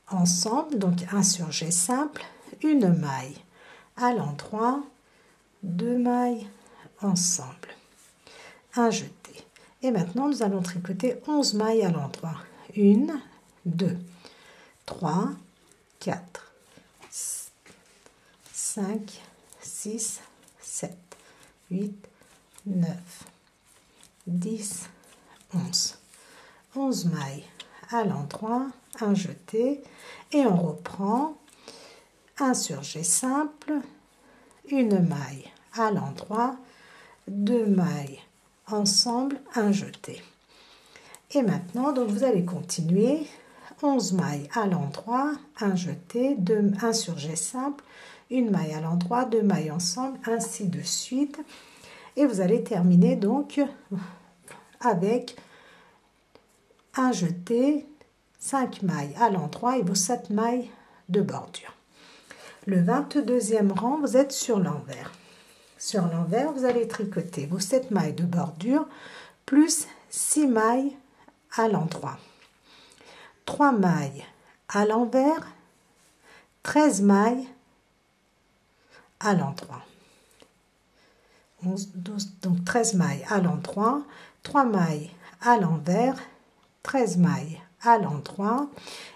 ensemble, donc un surjet simple, une maille à l'endroit, 2 mailles ensemble, un jeté. Et maintenant, nous allons tricoter 11 mailles à l'endroit. 1, 2, 3, 4, 5, 6, 7, 8, 9, 10, 11. 11 mailles à l'endroit, un jeté et on reprend un surjet simple, une maille à l'endroit, 2 mailles ensemble, un jeté. Et maintenant, donc vous allez continuer 11 mailles à l'endroit, un jeté, un surjet simple, une maille à l'endroit, 2 mailles ensemble, ainsi de suite. Et vous allez terminer donc avec un jeté, 5 mailles à l'endroit et vos 7 mailles de bordure. Le 22e rang, vous êtes sur l'envers. Sur l'envers, vous allez tricoter vos 7 mailles de bordure plus 6 mailles à l'endroit. 3 mailles à l'envers, 13 mailles à l'endroit. 11, 12, donc 13 mailles à l'endroit, 3 mailles à l'envers, 13 mailles à l'endroit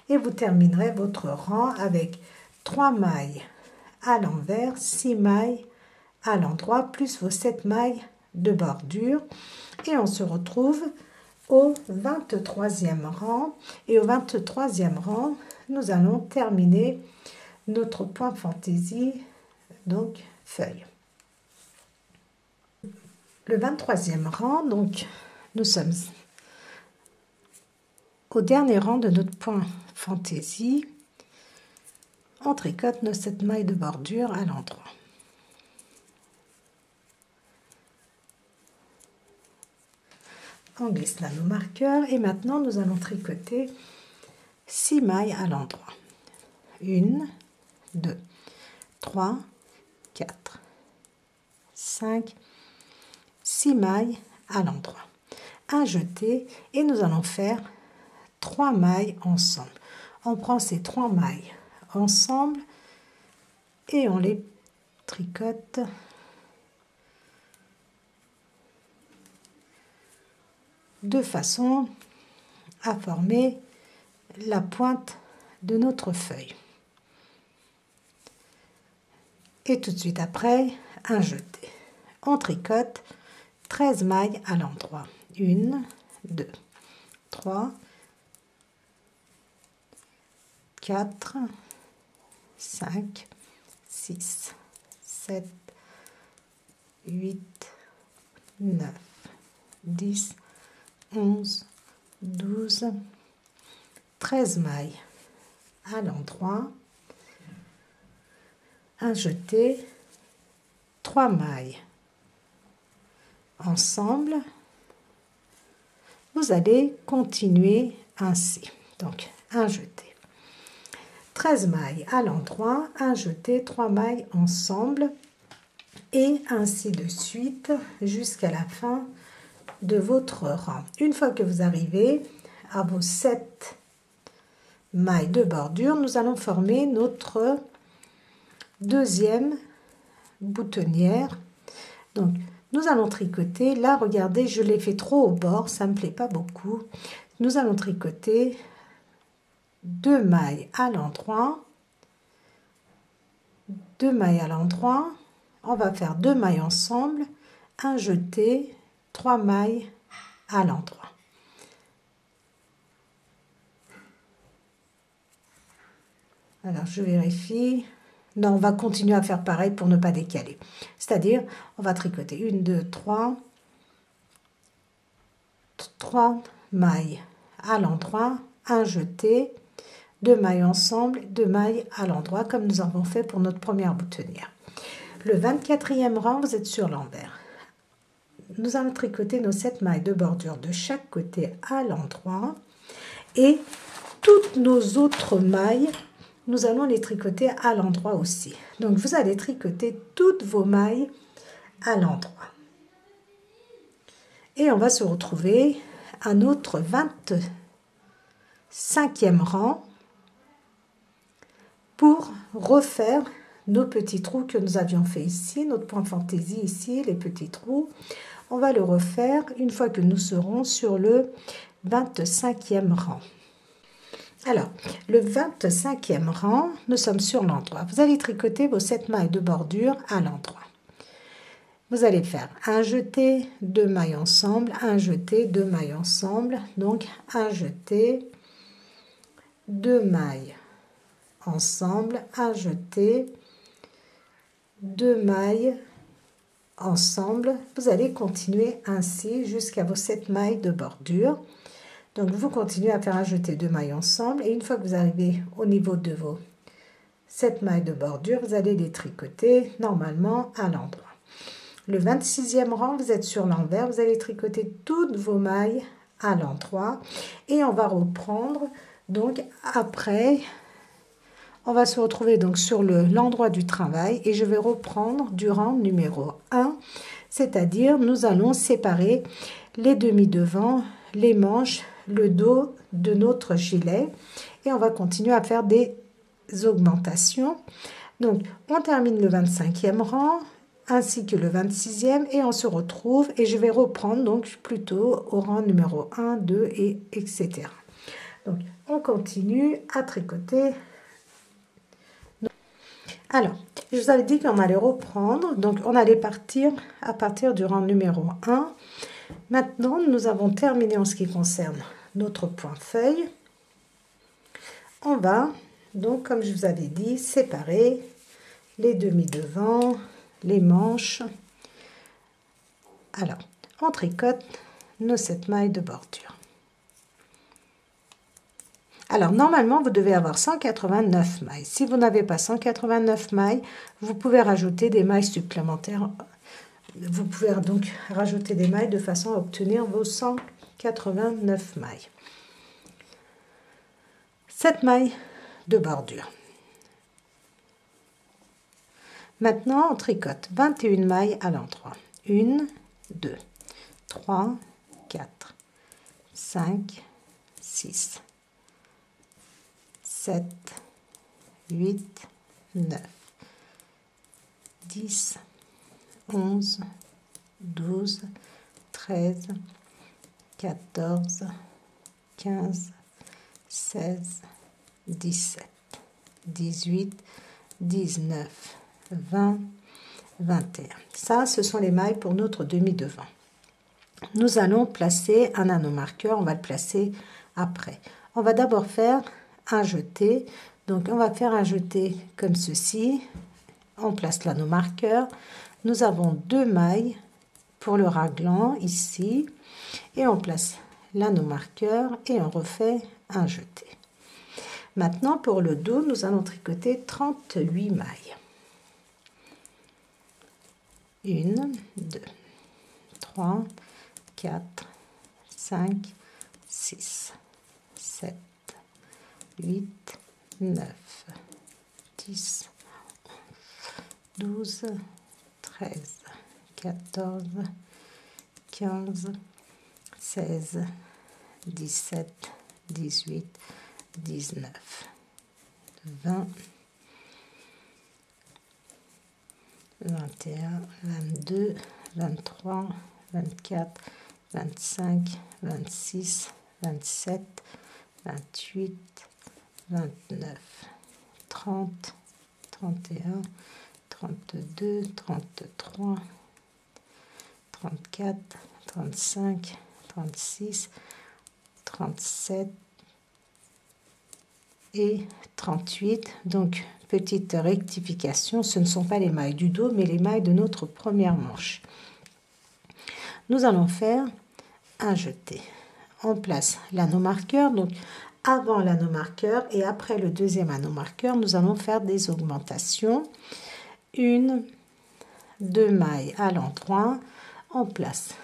et vous terminerez votre rang avec 3 mailles à l'envers, 6 mailles à l'endroit plus vos 7 mailles de bordure et on se retrouve au 23e rang et au 23e rang nous allons terminer notre point fantaisie, donc feuille. Le 23e rang, donc nous sommes au dernier rang de notre point fantaisie. On tricote nos 7 mailles de bordure à l'endroit. On glisse là nos marqueurs et maintenant nous allons tricoter 6 mailles à l'endroit. 1, 2, 3, 4, 5, 6 mailles à l'endroit. Un jeté et nous allons faire 3 mailles ensemble. On prend ces 3 mailles ensemble et on les tricote de façon à former la pointe de notre feuille. Et tout de suite après, un jeté. On tricote 13 mailles à l'endroit. 1, 2, 3, 4, 5, 6, 7, 8, 9, 10, 11, 12, 13 mailles à l'endroit, un jeté, 3 mailles ensemble. Vous allez continuer ainsi. Donc, un jeté. 13 mailles à l'endroit, un jeté, 3 mailles ensemble et ainsi de suite jusqu'à la fin de votre rang. Une fois que vous arrivez à vos 7 mailles de bordure, nous allons former notre deuxième boutonnière. Donc, nous allons tricoter. Là, regardez, je l'ai fait trop au bord, ça ne me plaît pas beaucoup. Nous allons tricoter 2 mailles à l'endroit, 2 mailles à l'endroit. On va faire 2 mailles ensemble, un jeté, 3 mailles à l'endroit. Alors, je vérifie. Non, on va continuer à faire pareil pour ne pas décaler. C'est-à-dire, on va tricoter 1, 2, 3 mailles à l'endroit, un jeté, 2 mailles ensemble, 2 mailles à l'endroit, comme nous avons fait pour notre première boutonnière. Le 24e rang, vous êtes sur l'envers. Nous allons tricoter nos 7 mailles de bordure de chaque côté à l'endroit et toutes nos autres mailles, nous allons les tricoter à l'endroit aussi. Donc, vous allez tricoter toutes vos mailles à l'endroit. Et on va se retrouver à notre 25e rang pour refaire nos petits trous que nous avions fait ici, notre point fantaisie ici, les petits trous. On va le refaire une fois que nous serons sur le 25e rang. Alors, le 25e rang, nous sommes sur l'endroit. Vous allez tricoter vos 7 mailles de bordure à l'endroit. Vous allez faire un jeté, 2 mailles ensemble, un jeté, 2 mailles ensemble. Donc, un jeté, 2 mailles ensemble, un jeté, 2 mailles ensemble. Vous allez continuer ainsi jusqu'à vos 7 mailles de bordure. Donc, vous continuez à faire un jeté, 2 mailles ensemble. Et une fois que vous arrivez au niveau de vos 7 mailles de bordure, vous allez les tricoter normalement à l'endroit. Le 26e rang, vous êtes sur l'envers. Vous allez tricoter toutes vos mailles à l'endroit. Et on va reprendre. Donc, après, on va se retrouver donc sur l'endroit du travail. Et je vais reprendre du rang numéro 1. C'est-à-dire, nous allons séparer les demi-devants, les manches, le dos de notre gilet et on va continuer à faire des augmentations. Donc, on termine le 25e rang ainsi que le 26e et on se retrouve et je vais reprendre donc plutôt au rang numéro 1, 2 et etc. Donc, on continue à tricoter. Alors, je vous avais dit qu'on allait reprendre, donc on allait partir à partir du rang numéro 1. Maintenant, nous avons terminé en ce qui concerne notre point feuille. On va, donc, comme je vous avais dit, séparer les demi-devants, les manches. Alors, on tricote nos 7 mailles de bordure. Alors, normalement, vous devez avoir 189 mailles. Si vous n'avez pas 189 mailles, vous pouvez rajouter des mailles supplémentaires. Vous pouvez donc rajouter des mailles de façon à obtenir vos 189 mailles. 7 mailles de bordure. Maintenant, on tricote 21 mailles à l'endroit. 1, 2, 3, 4, 5, 6, 7, 8, 9, 10, 11, 12, 13, 14, 15, 16, 17, 18, 19, 20, 21. Ça, ce sont les mailles pour notre demi-devant. Nous allons placer un anneau marqueur, on va le placer après. On va d'abord faire un jeté. Donc, on va faire un jeté comme ceci. On place l'anneau marqueur. Nous avons 2 mailles pour le raglan ici. Et on place l'anneau marqueur et on refait un jeté. Maintenant, pour le dos, nous allons tricoter 38 mailles. 1, 2, 3, 4, 5, 6, 7, 8, 9, 10, 12, 13, 14, 15, 16, 17, 18, 19, 20, 21, 22, 23, 24, 25, 26, 27, 28, 29, 30, 31, 32, 33, 34, 35, 36, 37 et 38. Donc, petite rectification, ce ne sont pas les mailles du dos, mais les mailles de notre première manche. Nous allons faire un jeté. On place l'anneau marqueur, donc avant l'anneau marqueur et après le deuxième anneau marqueur, nous allons faire des augmentations. 1, 2 mailles à l'endroit, on place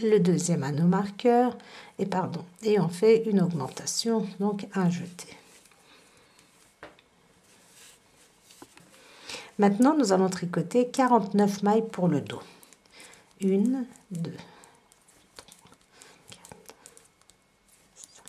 le deuxième anneau marqueur et on fait une augmentation, donc un jeté. Maintenant, nous allons tricoter 49 mailles pour le dos. 1, 2, 3, 4, 5.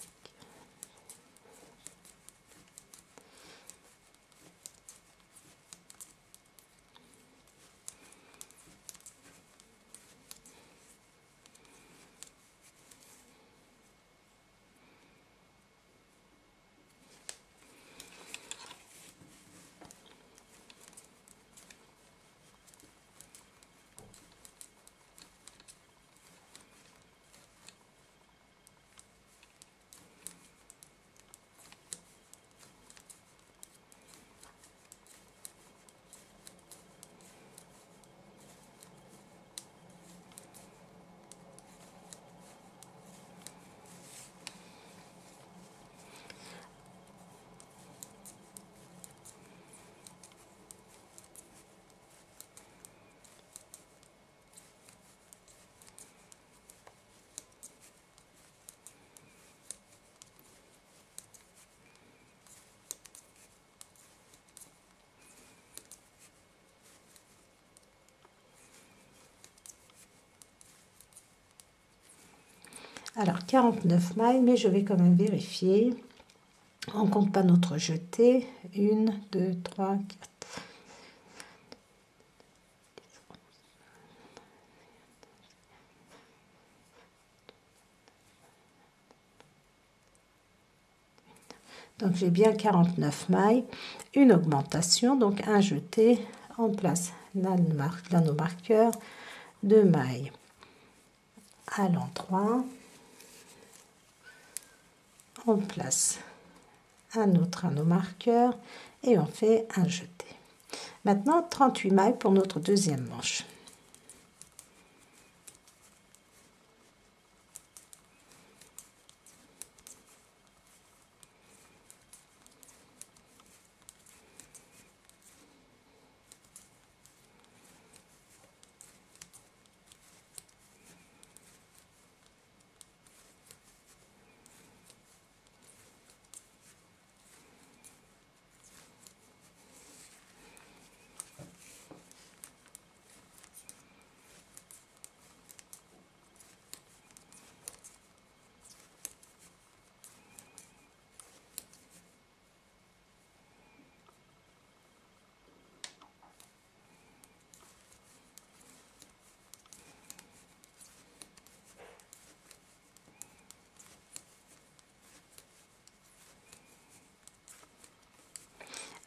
Alors, 49 mailles, mais je vais quand même vérifier. On ne compte pas notre jeté. 1, 2, 3, 4. Donc, j'ai bien 49 mailles. Une augmentation, donc un jeté. On place l'anneau marqueur. 2 mailles à l'endroit. On place un autre anneau marqueur et on fait un jeté. Maintenant, 38 mailles pour notre deuxième manche.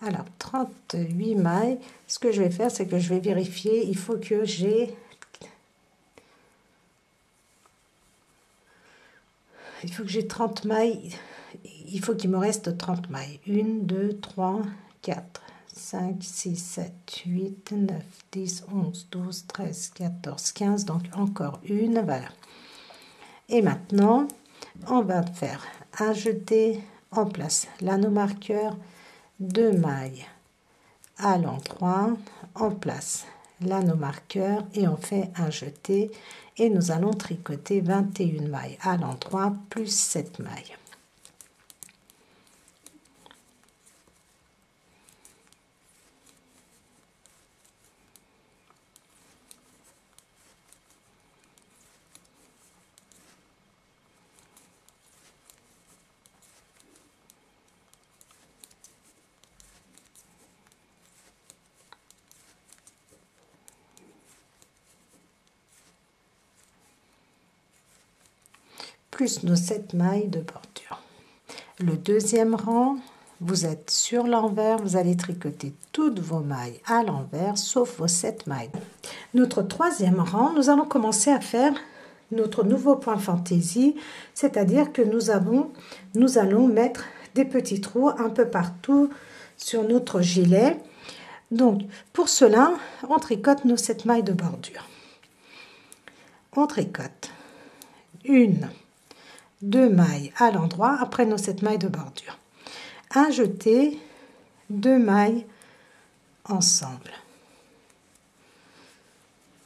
Alors, 38 mailles. Ce que je vais faire, c'est que je vais vérifier. Il faut que j'ai... Il faut que j'ai 30 mailles. Il faut qu'il me reste 30 mailles. 1, 2, 3, 4, 5, 6, 7, 8, 9, 10, 11, 12, 13, 14, 15. Donc, encore une. Voilà. Et maintenant, on va faire un jeté. On place l'anneau marqueur. 2 mailles à l'endroit, on place l'anneau marqueur et on fait un jeté et nous allons tricoter 21 mailles à l'endroit plus 7 mailles. plus nos 7 mailles de bordure. Le deuxième rang, vous êtes sur l'envers, vous allez tricoter toutes vos mailles à l'envers, sauf vos 7 mailles. Notre troisième rang, nous allons commencer à faire notre nouveau point fantaisie, c'est-à-dire que nous allons mettre des petits trous un peu partout sur notre gilet. Donc, pour cela, on tricote nos 7 mailles de bordure. On tricote 1, 2 mailles à l'endroit après nos 7 mailles de bordure. Un jeté, 2 mailles ensemble.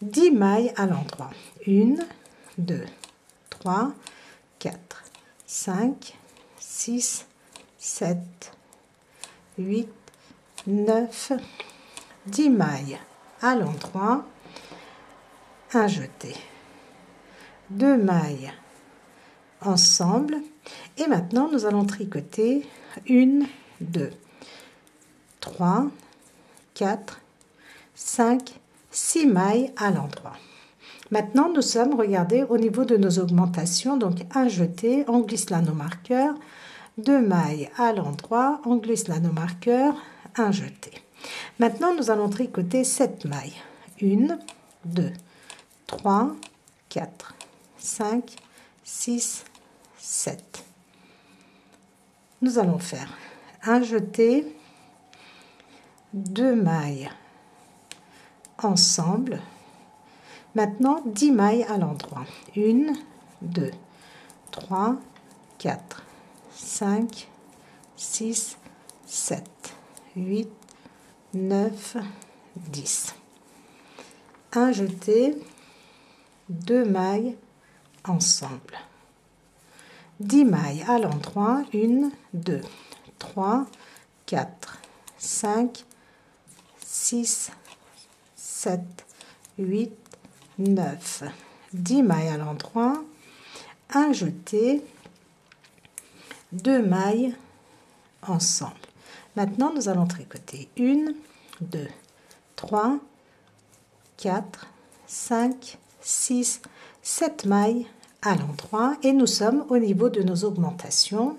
10 mailles à l'endroit. 1, 2, 3, 4, 5, 6, 7, 8, 9, 10 mailles à l'endroit. Un jeté. 2 mailles ensemble. Et maintenant, nous allons tricoter 1, 2, 3, 4, 5, 6 mailles à l'endroit. Maintenant, nous sommes, regardez, au niveau de nos augmentations. Donc, un jeté, on glisse là nos marqueurs. 2 mailles à l'endroit, on glisse là nos marqueurs. Un jeté. Maintenant, nous allons tricoter 7 mailles. 1, 2, 3, 4, 5, 6, 7. Nous allons faire un jeté, 2 mailles ensemble. Maintenant, 10 mailles à l'endroit. 1, 2, 3, 4, 5, 6, 7, 8, 9, 10. Un jeté, 2 mailles ensemble. 10 mailles à l'endroit. 1, 2, 3, 4, 5, 6, 7, 8, 9. 10 mailles à l'endroit. Un jeté, 2 mailles ensemble. Maintenant, nous allons tricoter 1, 2, 3, 4, 5, 6, 7 mailles à l'endroit et nous sommes au niveau de nos augmentations.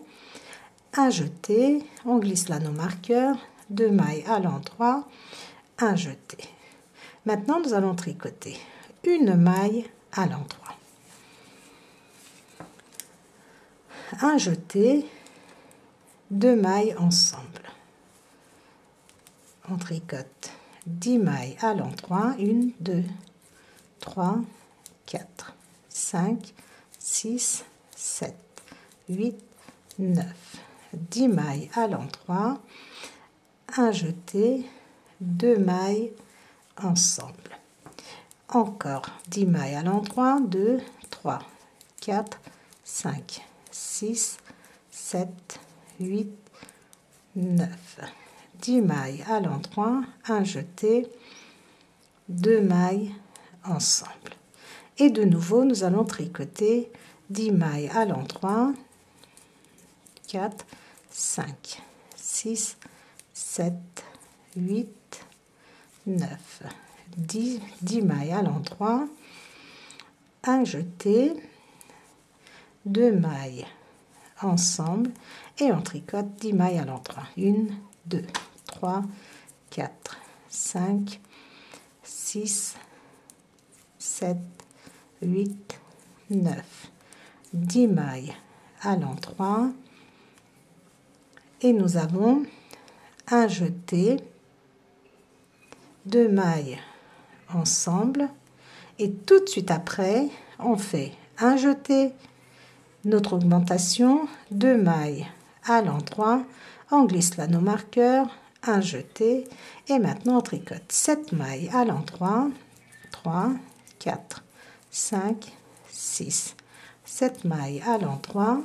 Un jeté, on glisse là nos marqueurs, 2 mailles à l'endroit, un jeté. Maintenant, nous allons tricoter 1 maille à l'endroit. Un jeté, 2 mailles ensemble. On tricote 10 mailles à l'endroit, 1, 2, 3, 4, 5, 6, 7, 8, 9, 10 mailles à l'endroit, un jeté, 2 mailles ensemble. Encore 10 mailles à l'endroit, 2, 3, 4, 5, 6, 7, 8, 9. 10 mailles à l'endroit, un jeté, 2 mailles ensemble. Et de nouveau, nous allons tricoter 10 mailles à l'endroit, 4, 5, 6, 7, 8, 9. 10 mailles à l'endroit, un jeté, 2 mailles ensemble et on tricote 10 mailles à l'endroit. 1, 2, 3, 4, 5, 6, 7, 8, 9. 10 mailles à l'endroit et nous avons un jeté, 2 mailles ensemble et tout de suite après on fait un jeté, notre augmentation, 2 mailles à l'endroit, on glisse là nos marqueurs, un jeté et maintenant on tricote 7 mailles à l'endroit, 3, 4, 5, 6, 7 mailles à l'endroit,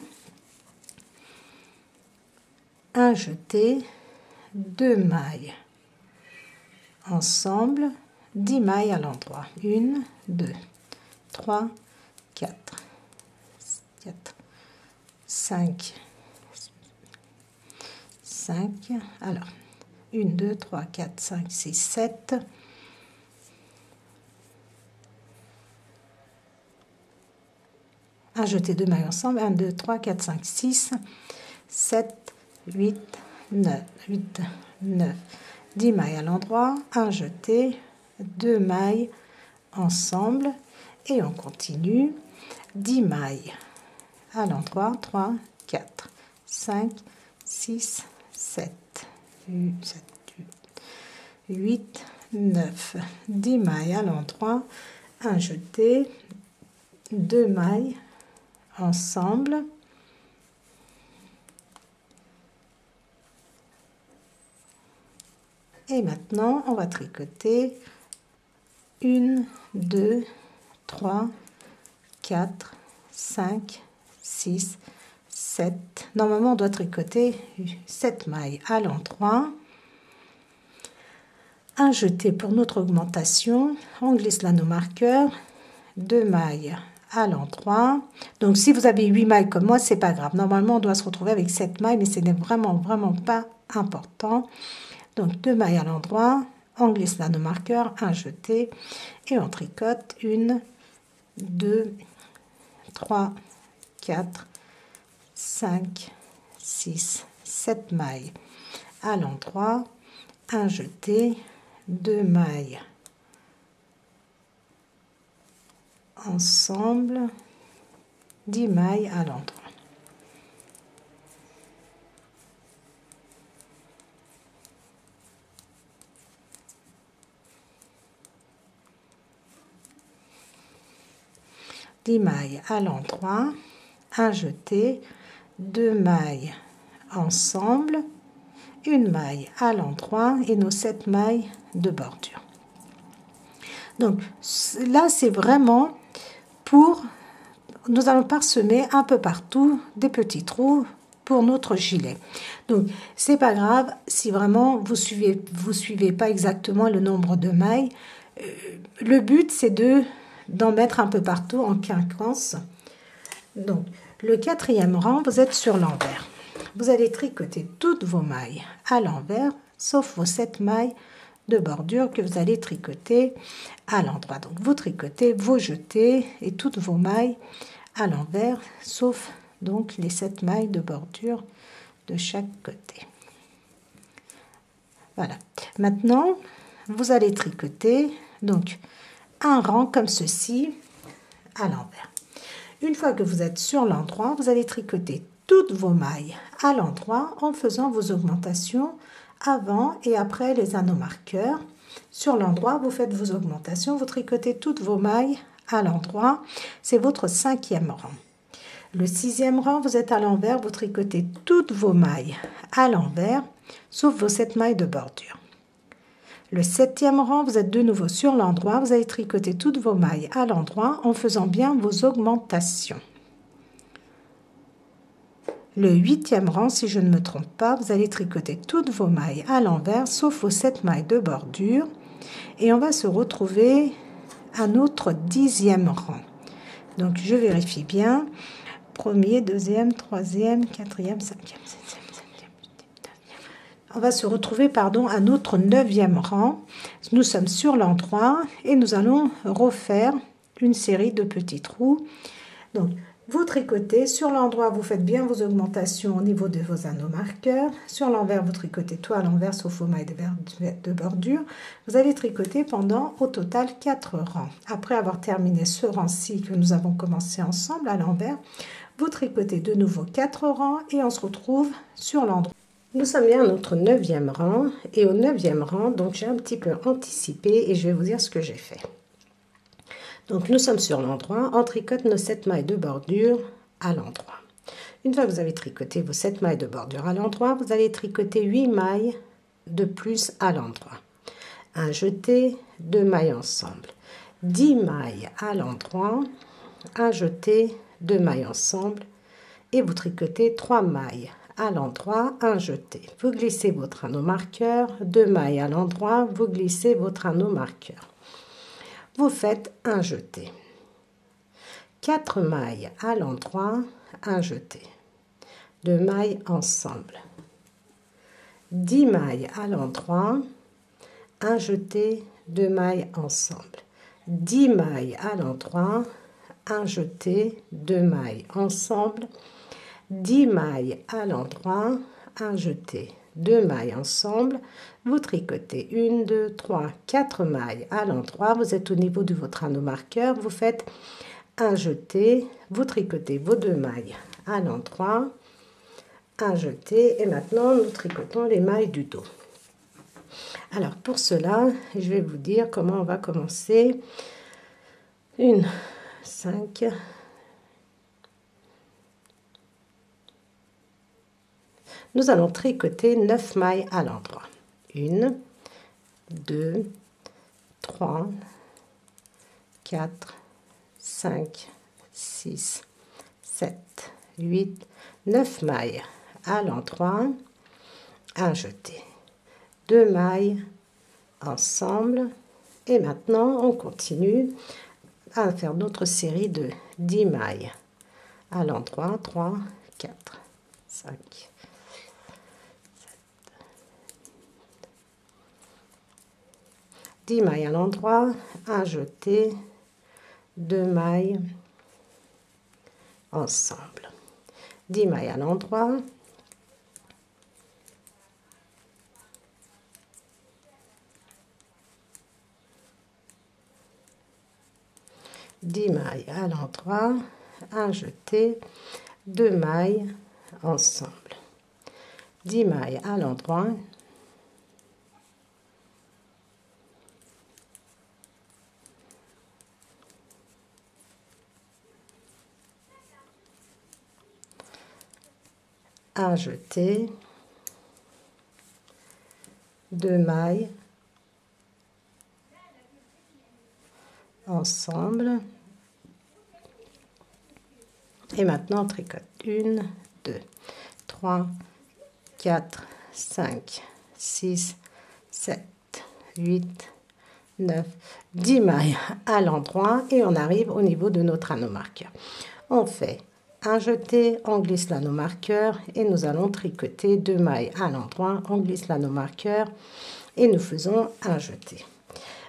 un jeté, 2 mailles ensemble, 10 mailles à l'endroit, 1, 2, 3, 4, 5, alors 1, 2, 3, 4, 5, 6, 7, un jeté, 2 mailles ensemble, 1, 2, 3, 4, 5, 6, 7, 8, 9, 8, 9, 10 mailles à l'endroit, un jeté, 2 mailles ensemble et on continue, 10 mailles à l'endroit, 3, 4, 5, 6, 7, 8, 9, 10 mailles à l'endroit, un jeté, 2 mailles ensemble et maintenant on va tricoter 1, 2, 3, 4, 5, 6, 7. Normalement, on doit tricoter 7 mailles à l'endroit. Un jeté pour notre augmentation. On glisse l'anneau marqueur. 2 mailles à l'endroit. Donc, si vous avez 8 mailles comme moi, c'est pas grave. Normalement, on doit se retrouver avec 7 mailles, mais ce n'est vraiment pas important. Donc, 2 mailles à l'endroit. On glisse l'anneau marqueur, un jeté et on tricote 1, 2, 3, 4, 5, 6, 7 mailles à l'endroit, un jeté, 2 mailles ensemble, 10 mailles à l'endroit. Dix mailles à l'endroit, un jeté, 2 mailles ensemble, une maille à l'endroit et nos 7 mailles de bordure. Donc là, c'est vraiment pour, nous allons parsemer un peu partout des petits trous pour notre gilet. Donc c'est pas grave si vraiment vous suivez pas exactement le nombre de mailles. Le but c'est d'en mettre un peu partout en quinconce. Donc le 4e rang, vous êtes sur l'envers. Vous allez tricoter toutes vos mailles à l'envers, sauf vos 7 mailles de bordure que vous allez tricoter à l'endroit. Donc vous tricotez vos jetés et toutes vos mailles à l'envers, sauf donc les 7 mailles de bordure de chaque côté. Voilà. Maintenant, vous allez tricoter donc un rang comme ceci à l'envers. Une fois que vous êtes sur l'endroit, vous allez tricoter toutes vos mailles à l'endroit en faisant vos augmentations avant et après les anneaux marqueurs. Sur l'endroit, vous faites vos augmentations, vous tricotez toutes vos mailles à l'endroit. C'est votre 5e rang. Le 6e rang, vous êtes à l'envers, vous tricotez toutes vos mailles à l'envers, sauf vos 7 mailles de bordure. Le 7e rang, vous êtes de nouveau sur l'endroit, vous allez tricoter toutes vos mailles à l'endroit en faisant bien vos augmentations. Le 8e rang, si je ne me trompe pas, vous allez tricoter toutes vos mailles à l'envers, sauf vos 7 mailles de bordure. Et on va se retrouver à notre 10e rang. Donc, je vérifie bien. 1er, 2e, 3e, 4e, 5e, 6e, 7e, 8e. On va se retrouver, à notre 9e rang. Nous sommes sur l'endroit et nous allons refaire une série de petits trous. Donc, vous tricotez, sur l'endroit, vous faites bien vos augmentations au niveau de vos anneaux marqueurs. Sur l'envers, vous tricotez tout à l'envers, sauf vos mailles de bordure. Vous allez tricoter pendant, au total, 4 rangs. Après avoir terminé ce rang-ci que nous avons commencé ensemble à l'envers, vous tricotez de nouveau 4 rangs et on se retrouve sur l'endroit. Nous sommes bien à notre 9e rang. Et au 9e rang, donc j'ai un petit peu anticipé et je vais vous dire ce que j'ai fait. Donc, nous sommes sur l'endroit, on tricote nos 7 mailles de bordure à l'endroit. Une fois que vous avez tricoté vos 7 mailles de bordure à l'endroit, vous allez tricoter 8 mailles de plus à l'endroit. Un jeté, 2 mailles ensemble. 10 mailles à l'endroit, un jeté, 2 mailles ensemble. Et vous tricotez 3 mailles à l'endroit, un jeté. Vous glissez votre anneau marqueur, 2 mailles à l'endroit, vous glissez votre anneau marqueur. Vous faites un jeté. 4 mailles à l'endroit, un jeté. 2 mailles ensemble. 10 mailles à l'endroit, un jeté, 2 mailles ensemble. 10 mailles à l'endroit, un jeté, 2 mailles ensemble, 10 mailles à l'endroit, un jeté, 2 mailles ensemble, vous tricotez 1, 2, 3, 4 mailles à l'endroit, vous êtes au niveau de votre anneau marqueur, vous faites un jeté, vous tricotez vos 2 mailles à l'endroit, un jeté, et maintenant nous tricotons les mailles du dos. Alors pour cela, je vais vous dire comment on va commencer. 1, 5, nous allons tricoter 9 mailles à l'endroit. 1, 2, 3, 4, 5, 6, 7, 8, 9 mailles à l'endroit, un jeté, 2 mailles ensemble, et maintenant on continue à faire notre série de 10 mailles à l'endroit, 3, 4, 5, 10 mailles à l'endroit, un jeté, 2 mailles ensemble, 10 mailles à l'endroit, mailles à l'endroit, un jeté, 2 mailles ensemble, 10 mailles à l'endroit, un jeté, 2 mailles ensemble, et maintenant on tricote 1, 2, 3, 4, 5, 6, 7, 8, 9, 10 mailles à l'endroit, et on arrive au niveau de notre anneau marqueur. On fait un jeté, on glisse l'anneau marqueur et nous allons tricoter 2 mailles à l'endroit, on glisse l'anneau marqueur et nous faisons un jeté.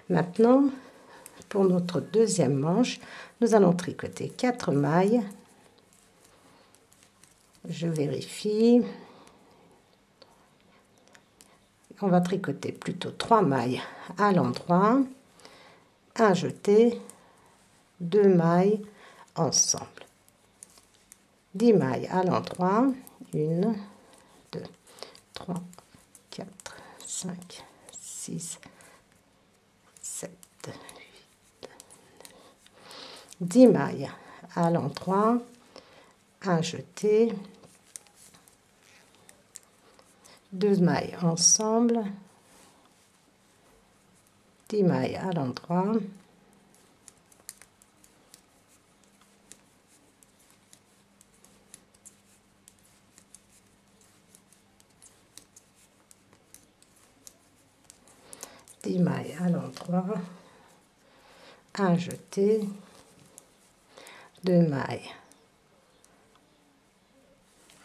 Maintenant, pour notre deuxième manche, nous allons tricoter 4 mailles. Je vérifie. On va tricoter plutôt 3 mailles à l'endroit, un jeté, 2 mailles ensemble. 10 mailles à l'endroit, 1, 2, 3, 4, 5, 6, 7, 8, 10 mailles à l'endroit, un jeté, 2 mailles ensemble, 10 mailles à l'endroit, mailles à l'endroit, un jeté, 2 mailles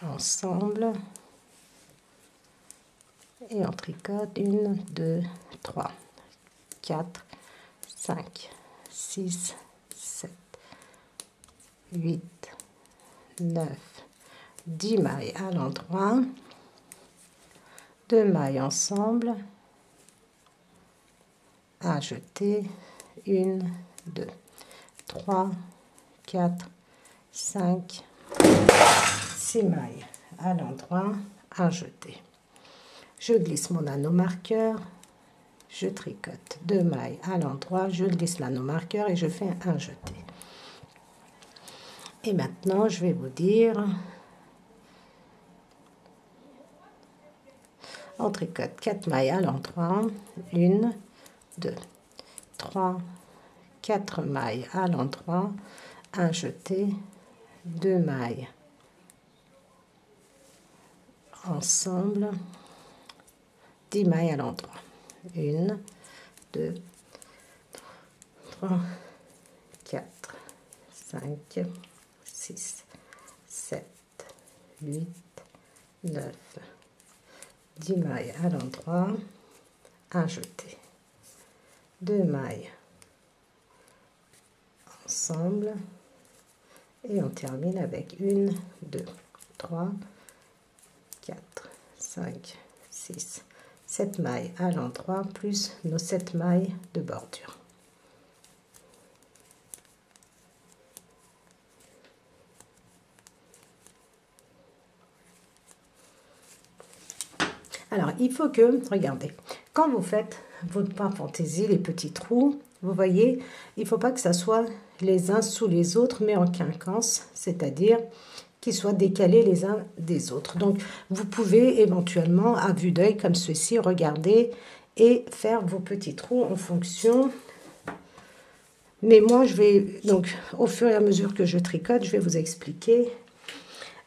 ensemble, et on tricote 1, 2, 3, 4, 5, 6, 7, 8, 9, 10 mailles à l'endroit, 2 mailles ensemble, un jeté, 1, 2, 3, 4, 5, 6 mailles à l'endroit, un jeté. Je glisse mon anneau marqueur, je tricote 2 mailles à l'endroit, je glisse l'anneau marqueur et je fais un jeté. Et maintenant, je vais vous dire, on tricote 4 mailles à l'endroit, 1, 2, 3, 4 mailles à l'endroit, un jeté, 2 mailles ensemble, 10 mailles à l'endroit, 1, 2, 3, 4, 5, 6, 7, 8, 9, 10 mailles à l'endroit, un jeté, 2 mailles ensemble, Et on termine avec 1, 2, 3, 4, 5, 6, 7 mailles à l'endroit plus nos 7 mailles de bordure. Alors, il faut que, regardez, quand vous faites votre pain fantaisie, les petits trous, vous voyez, il ne faut pas que ça soit les uns sous les autres, mais en quinconce, c'est-à-dire qu'ils soient décalés les uns des autres. Donc, vous pouvez éventuellement, à vue d'œil comme ceci, regarder et faire vos petits trous en fonction. Mais moi, je vais, donc, au fur et à mesure que je tricote, je vais vous expliquer.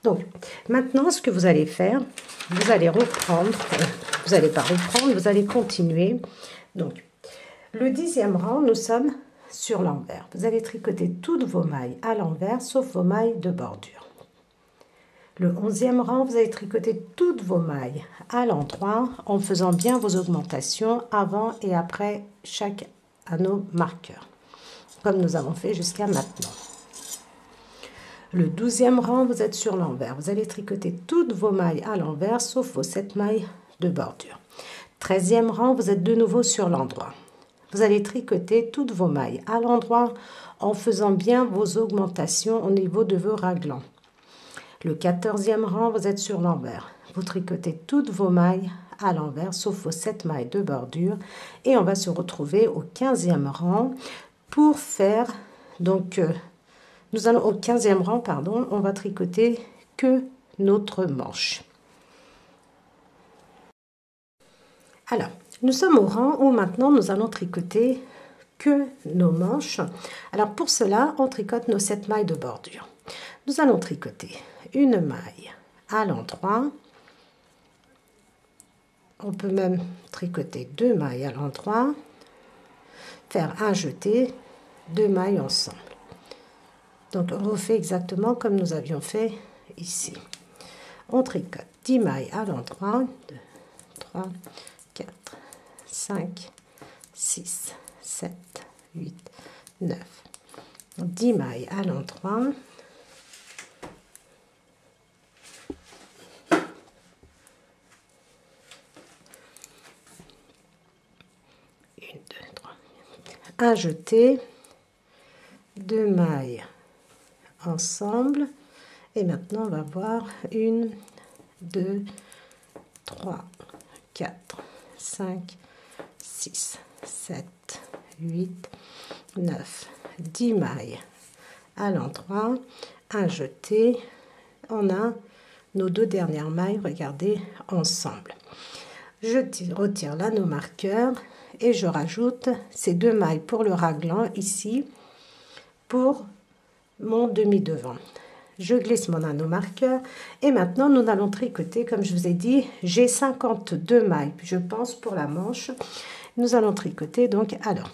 Donc, maintenant, ce que vous allez faire, vous allez reprendre, vous n'allez pas reprendre, vous allez continuer. Donc, le 10e rang, nous sommes sur l'envers. Vous allez tricoter toutes vos mailles à l'envers, sauf vos mailles de bordure. Le 11e rang, vous allez tricoter toutes vos mailles à l'endroit en faisant bien vos augmentations avant et après chaque anneau marqueur, comme nous avons fait jusqu'à maintenant. Le 12e rang, vous êtes sur l'envers. Vous allez tricoter toutes vos mailles à l'envers, sauf vos 7 mailles de bordure. 13e rang, vous êtes de nouveau sur l'endroit. Vous allez tricoter toutes vos mailles à l'endroit en faisant bien vos augmentations au niveau de vos raglans. Le 14e rang, vous êtes sur l'envers. Vous tricotez toutes vos mailles à l'envers, sauf vos 7 mailles de bordure. Et on va se retrouver au 15e rang pour faire, donc, nous allons au 15e rang, pardon, on va tricoter que notre manche. Alors, nous sommes au rang où maintenant nous allons tricoter que nos manches. Alors pour cela, on tricote nos 7 mailles de bordure. Nous allons tricoter une maille à l'endroit. On peut même tricoter 2 mailles à l'endroit, faire un jeté, 2 mailles ensemble. Donc on refait exactement comme nous avions fait ici. On tricote 10 mailles à l'endroit, 2, 3, 4, 5, 6, 7, 8, 9, 10 mailles à l'endroit. Un jeté, 2 mailles ensemble, et maintenant on va voir 1, 2, 3, 4, 5, 6, 7, 8, 9, 10 mailles à l'endroit, un jeté, on a nos 2 dernières mailles, regardez, ensemble. Je retire là nos marqueurs et je rajoute ces 2 mailles pour le raglan ici pour mon demi-devant. Je glisse mon anneau marqueur et maintenant nous allons tricoter, comme je vous ai dit, j'ai 52 mailles, je pense, pour la manche. Nous allons tricoter donc, alors,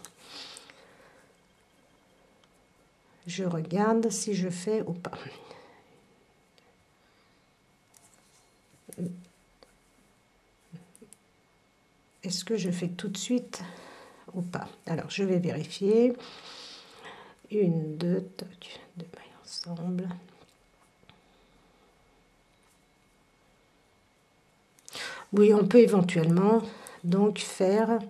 je regarde si je fais ou pas. Est-ce que je fais tout de suite ou pas? Alors, je vais vérifier. 1, 2, toc, 2 mailles ensemble. Oui, on peut éventuellement donc faire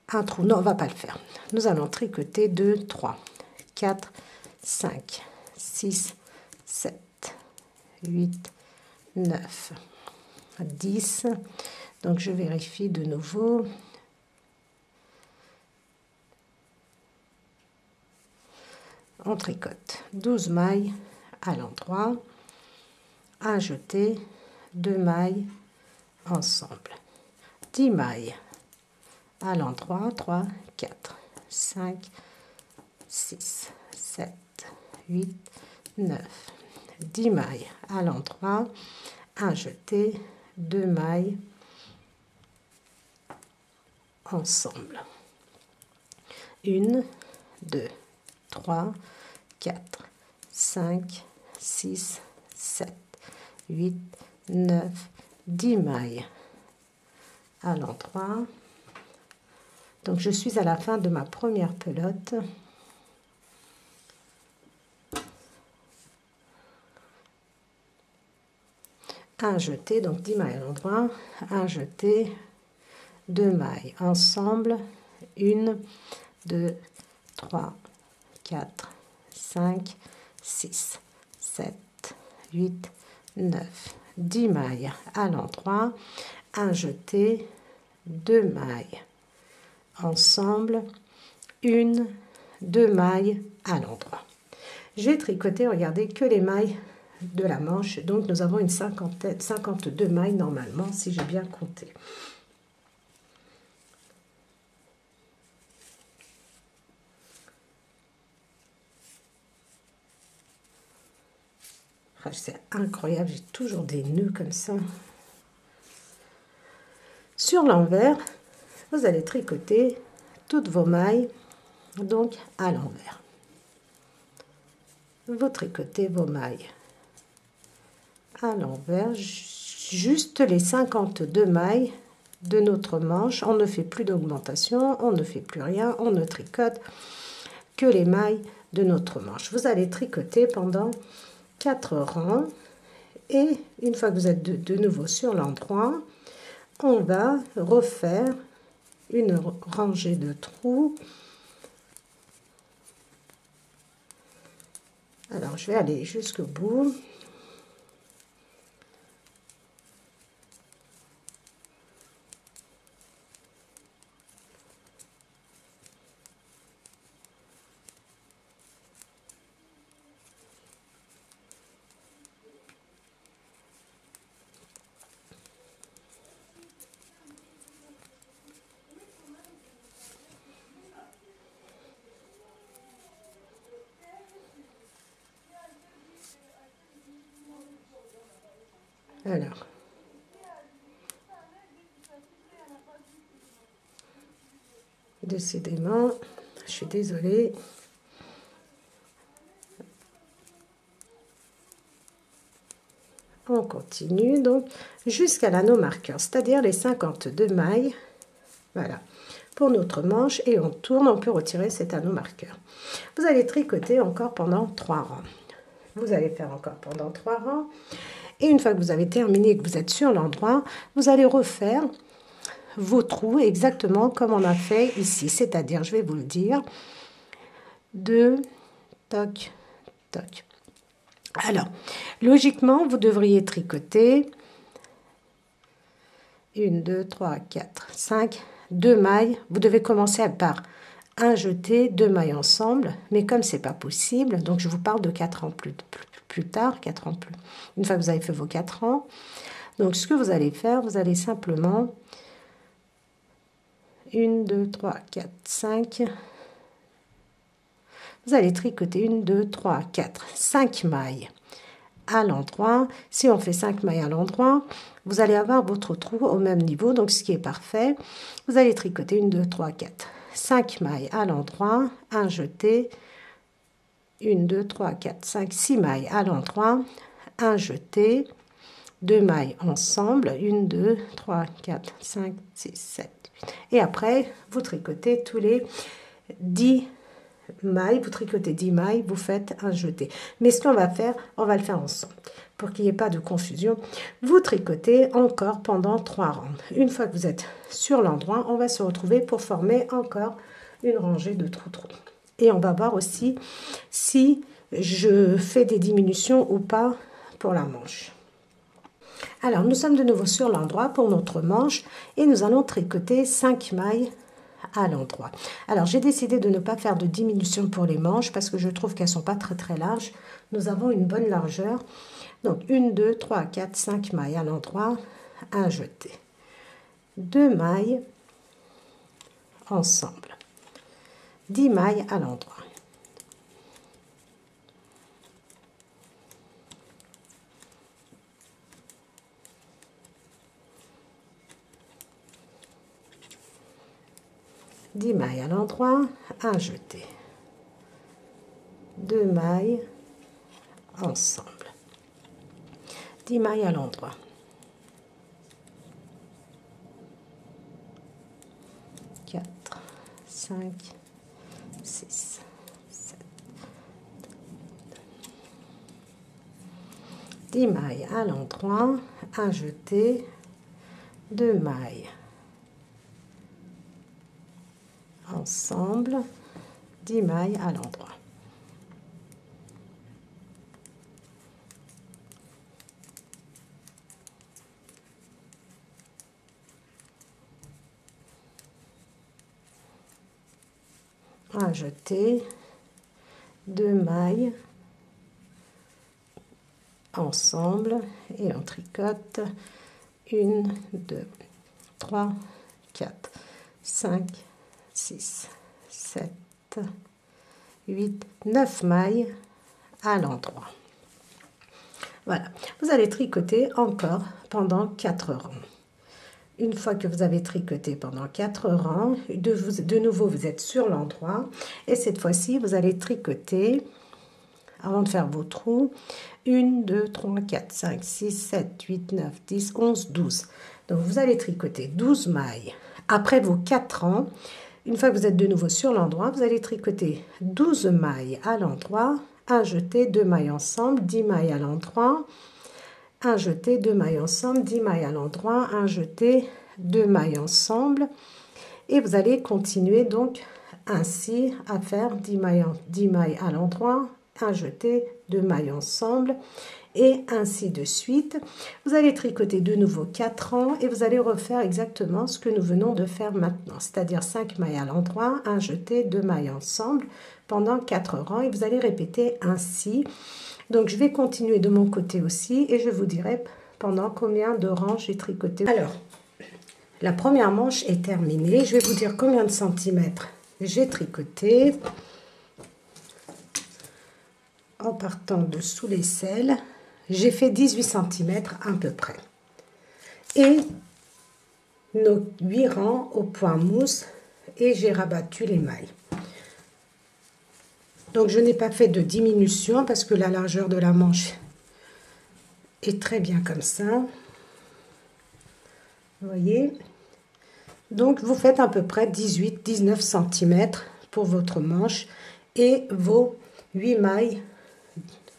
un trou. Non, on ne va pas le faire. Nous allons tricoter 2, 3, 4, 5, 6, 7, 8, 9, 10. Donc, je vérifie de nouveau. On tricote 12 mailles à l'endroit, un jeté, 2 mailles ensemble, 10 mailles à l'endroit, 3, 4, 5, 6, 7, 8, 9, 10 mailles à l'endroit, un jeté, 2 mailles ensemble, 1, 2, 3, 4, 5, 6, 7, 8, 9, 10 mailles à l'endroit. Donc je suis à la fin de ma première pelote. un jeté, donc 10 mailles à l'endroit, un jeté, 2 mailles ensemble, 1, 2, 3, 4, 5, 6, 7, 8, 9, 10 mailles à l'endroit, un jeté, 2 mailles ensemble, 1, 2 mailles à l'endroit. J'ai tricoté, regardez, que les mailles de la manche, donc nous avons une 52 mailles normalement, si j'ai bien compté. C'est incroyable, j'ai toujours des nœuds comme ça. Sur l'envers, vous allez tricoter toutes vos mailles, donc à l'envers. Vous tricotez vos mailles à l'envers, juste les 52 mailles de notre manche. On ne fait plus d'augmentation, on ne fait plus rien, on ne tricote que les mailles de notre manche. Vous allez tricoter pendant 4 rangs et une fois que vous êtes de nouveau sur l'endroit, on va refaire une rangée de trous. Alors je vais aller jusqu'au bout. Alors, décidément, je suis désolée. On continue donc jusqu'à l'anneau marqueur, c'est-à-dire les 52 mailles. Voilà, pour notre manche, et on tourne, on peut retirer cet anneau marqueur. Vous allez tricoter encore pendant 3 rangs. Vous allez faire encore pendant 3 rangs. Et une fois que vous avez terminé et que vous êtes sur l'endroit, vous allez refaire vos trous exactement comme on a fait ici. C'est-à-dire, je vais vous le dire, 2, toc, toc. Alors, logiquement, vous devriez tricoter 1, 2, 3, 4, 5, 2 mailles. Vous devez commencer par un jeté, 2 mailles ensemble, mais comme c'est pas possible, donc je vous parle de 4 ans plus tard, 4 ans plus. Une fois que vous avez fait vos 4 ans, donc ce que vous allez faire, vous allez simplement 1, 2, 3, 4, 5. Vous allez tricoter 1, 2, 3, 4, 5 mailles à l'endroit. Si on fait 5 mailles à l'endroit, vous allez avoir votre trou au même niveau, donc ce qui est parfait. Vous allez tricoter 1, 2, 3, 4, 5 mailles à l'endroit, un jeté, 1, 2, 3, 4, 5, 6 mailles à l'endroit, un jeté, 2 mailles ensemble, 1, 2, 3, 4, 5, 6, 7, 8. Et après, vous tricotez tous les 10 mailles, vous tricotez 10 mailles, vous faites un jeté. Mais ce qu'on va faire, on va le faire ensemble. Pour qu'il n'y ait pas de confusion, vous tricotez encore pendant 3 rangs. Une fois que vous êtes sur l'endroit, on va se retrouver pour former encore une rangée de trous. Et on va voir aussi si je fais des diminutions ou pas pour la manche. Alors, nous sommes de nouveau sur l'endroit pour notre manche et nous allons tricoter 5 mailles à l'endroit. Alors, j'ai décidé de ne pas faire de diminution pour les manches parce que je trouve qu'elles ne sont pas très larges. Nous avons une bonne largeur. Donc, 1, 2, 3, 4, 5 mailles à l'endroit, un jeté. 2 mailles ensemble. 10 mailles à l'endroit. Dix mailles à l'endroit, un jeté. 2 mailles ensemble. 10 mailles à l'endroit. Quatre, 5, 6, 7. 10 mailles à l'endroit, un jeté, 2 mailles ensemble, 10 mailles à l'endroit. Un jeté, 2 mailles ensemble et on tricote 1, 2, 3, 4, 5, 6, 7, 8, 9 mailles à l'endroit. Voilà, vous allez tricoter encore pendant 4 rangs. Une fois que vous avez tricoté pendant 4 rangs, de nouveau vous êtes sur l'endroit et cette fois-ci vous allez tricoter, avant de faire vos trous, 1, 2, 3, 4, 5, 6, 7, 8, 9, 10, 11, 12. Donc vous allez tricoter 12 mailles. Après vos 4 rangs, une fois que vous êtes de nouveau sur l'endroit, vous allez tricoter 12 mailles à l'endroit, un jeté, 2 mailles ensemble, 10 mailles à l'endroit, un jeté, 2 mailles ensemble, 10 mailles à l'endroit, un jeté, 2 mailles ensemble. Et vous allez continuer donc ainsi à faire 10 mailles à l'endroit, un jeté, 2 mailles ensemble et ainsi de suite. Vous allez tricoter de nouveau 4 rangs et vous allez refaire exactement ce que nous venons de faire maintenant, c'est-à-dire 5 mailles à l'endroit, un jeté, 2 mailles ensemble pendant 4 rangs et vous allez répéter ainsi. Donc je vais continuer de mon côté aussi et je vous dirai pendant combien de rangs j'ai tricoté. Alors, la première manche est terminée. Je vais vous dire combien de centimètres j'ai tricoté. En partant de sous l'aisselle, j'ai fait 18 cm à peu près. Et nos 8 rangs au point mousse et j'ai rabattu les mailles. Donc je n'ai pas fait de diminution parce que la largeur de la manche est très bien comme ça. Vous voyez? Donc vous faites à peu près 18-19 cm pour votre manche et vos 8 mailles,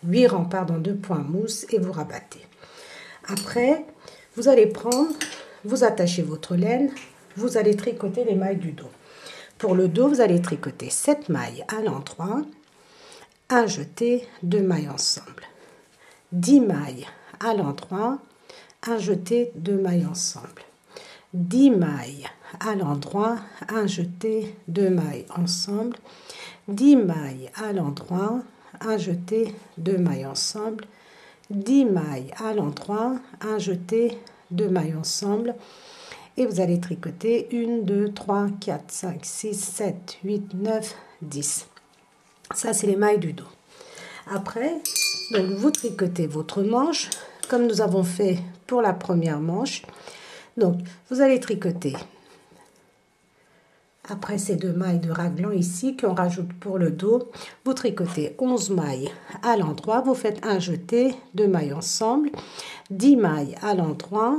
8 rangs pardon, de point mousse et vous rabattez. Après, vous allez prendre, vous attachez votre laine, vous allez tricoter les mailles du dos. Pour le dos, vous allez tricoter 7 mailles à l'endroit, un jeté, 2 mailles ensemble, 10 mailles à l'endroit, un jeté, 2 mailles ensemble, 10 mailles à l'endroit, un jeté, 2 mailles ensemble, 10 mailles à l'endroit, un jeté, 2 mailles ensemble, 10 mailles à l'endroit, un jeté, 2 mailles ensemble et vous allez tricoter 1, 2, 3, 4, 5, 6, 7, 8, 9, 10. Ça, c'est les mailles du dos. Après, donc, vous tricotez votre manche, comme nous avons fait pour la première manche. Donc, vous allez tricoter, après ces 2 mailles de raglan ici, qu'on rajoute pour le dos, vous tricotez 11 mailles à l'endroit, vous faites un jeté, 2 mailles ensemble, 10 mailles à l'endroit,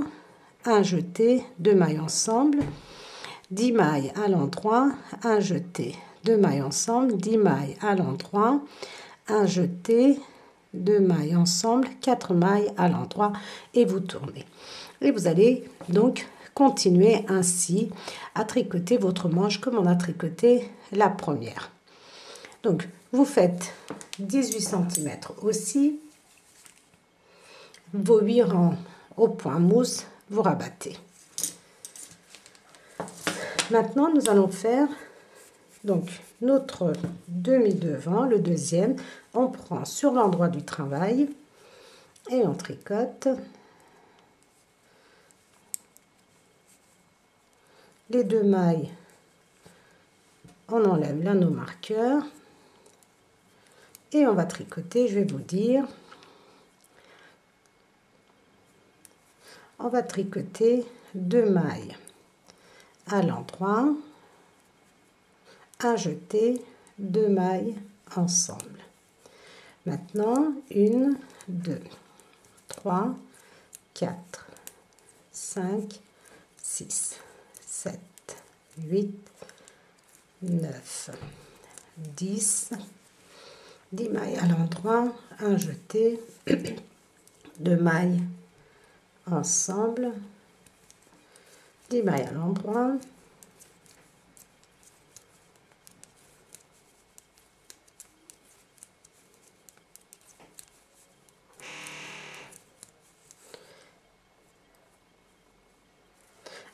un jeté, 2 mailles ensemble, 10 mailles à l'endroit, un jeté, 2 mailles ensemble, 10 mailles à l'endroit, un jeté, 2 mailles ensemble, 4 mailles à l'endroit et vous tournez. Et vous allez donc continuer ainsi à tricoter votre manche comme on a tricoté la première. Donc vous faites 18 cm aussi, vos 8 rangs au point mousse, vous rabattez. Maintenant, nous allons faire donc notre demi-devant, le deuxième. On prend sur l'endroit du travail et on tricote les 2 mailles. On enlève l'anneau marqueur et on va tricoter, je vais vous dire. On va tricoter 2 mailles à l'endroit, un jeté, 2 mailles ensemble. Maintenant, 1, 2, 3, 4, 5, 6, 7, 8, 9, 10, 10 mailles à l'endroit, un jeté, 2 mailles ensemble, 10 mailles à l'endroit,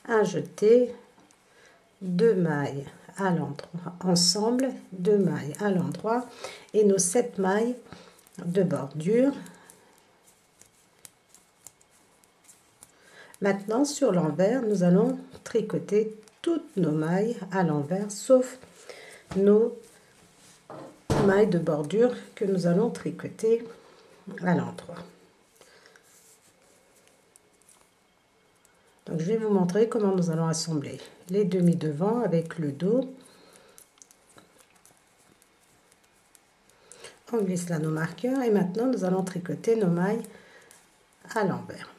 un jeté, 2 mailles à l'endroit, ensemble, 2 mailles à l'endroit et nos 7 mailles de bordure. Maintenant, sur l'envers, nous allons tricoter toutes nos mailles à l'envers, sauf nos mailles de bordure que nous allons tricoter à l'endroit. Donc, je vais vous montrer comment nous allons assembler les demi devant avec le dos. On glisse là nos marqueurs et maintenant nous allons tricoter nos mailles à l'envers.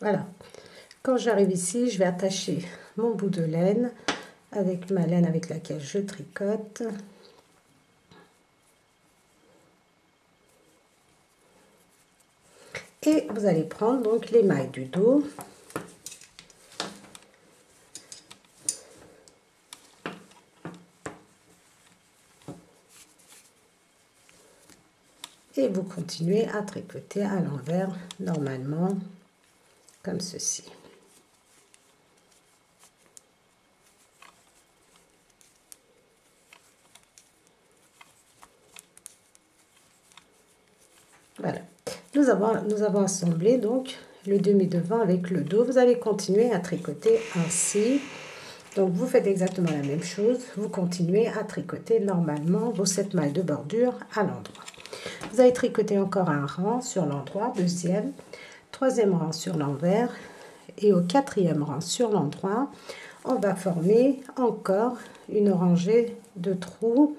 Voilà, quand j'arrive ici, je vais attacher mon bout de laine avec ma laine avec laquelle je tricote. Et vous allez prendre donc les mailles du dos. Et vous continuez à tricoter à l'envers normalement, comme ceci. Voilà, nous avons assemblé donc le demi devant avec le dos. Vous allez continuer à tricoter ainsi. Donc vous faites exactement la même chose, vous continuez à tricoter normalement vos 7 mailles de bordure à l'endroit. Vous allez tricoter encore un rang sur l'endroit, deuxième, troisième rang sur l'envers et au quatrième rang sur l'endroit, on va former encore une rangée de trous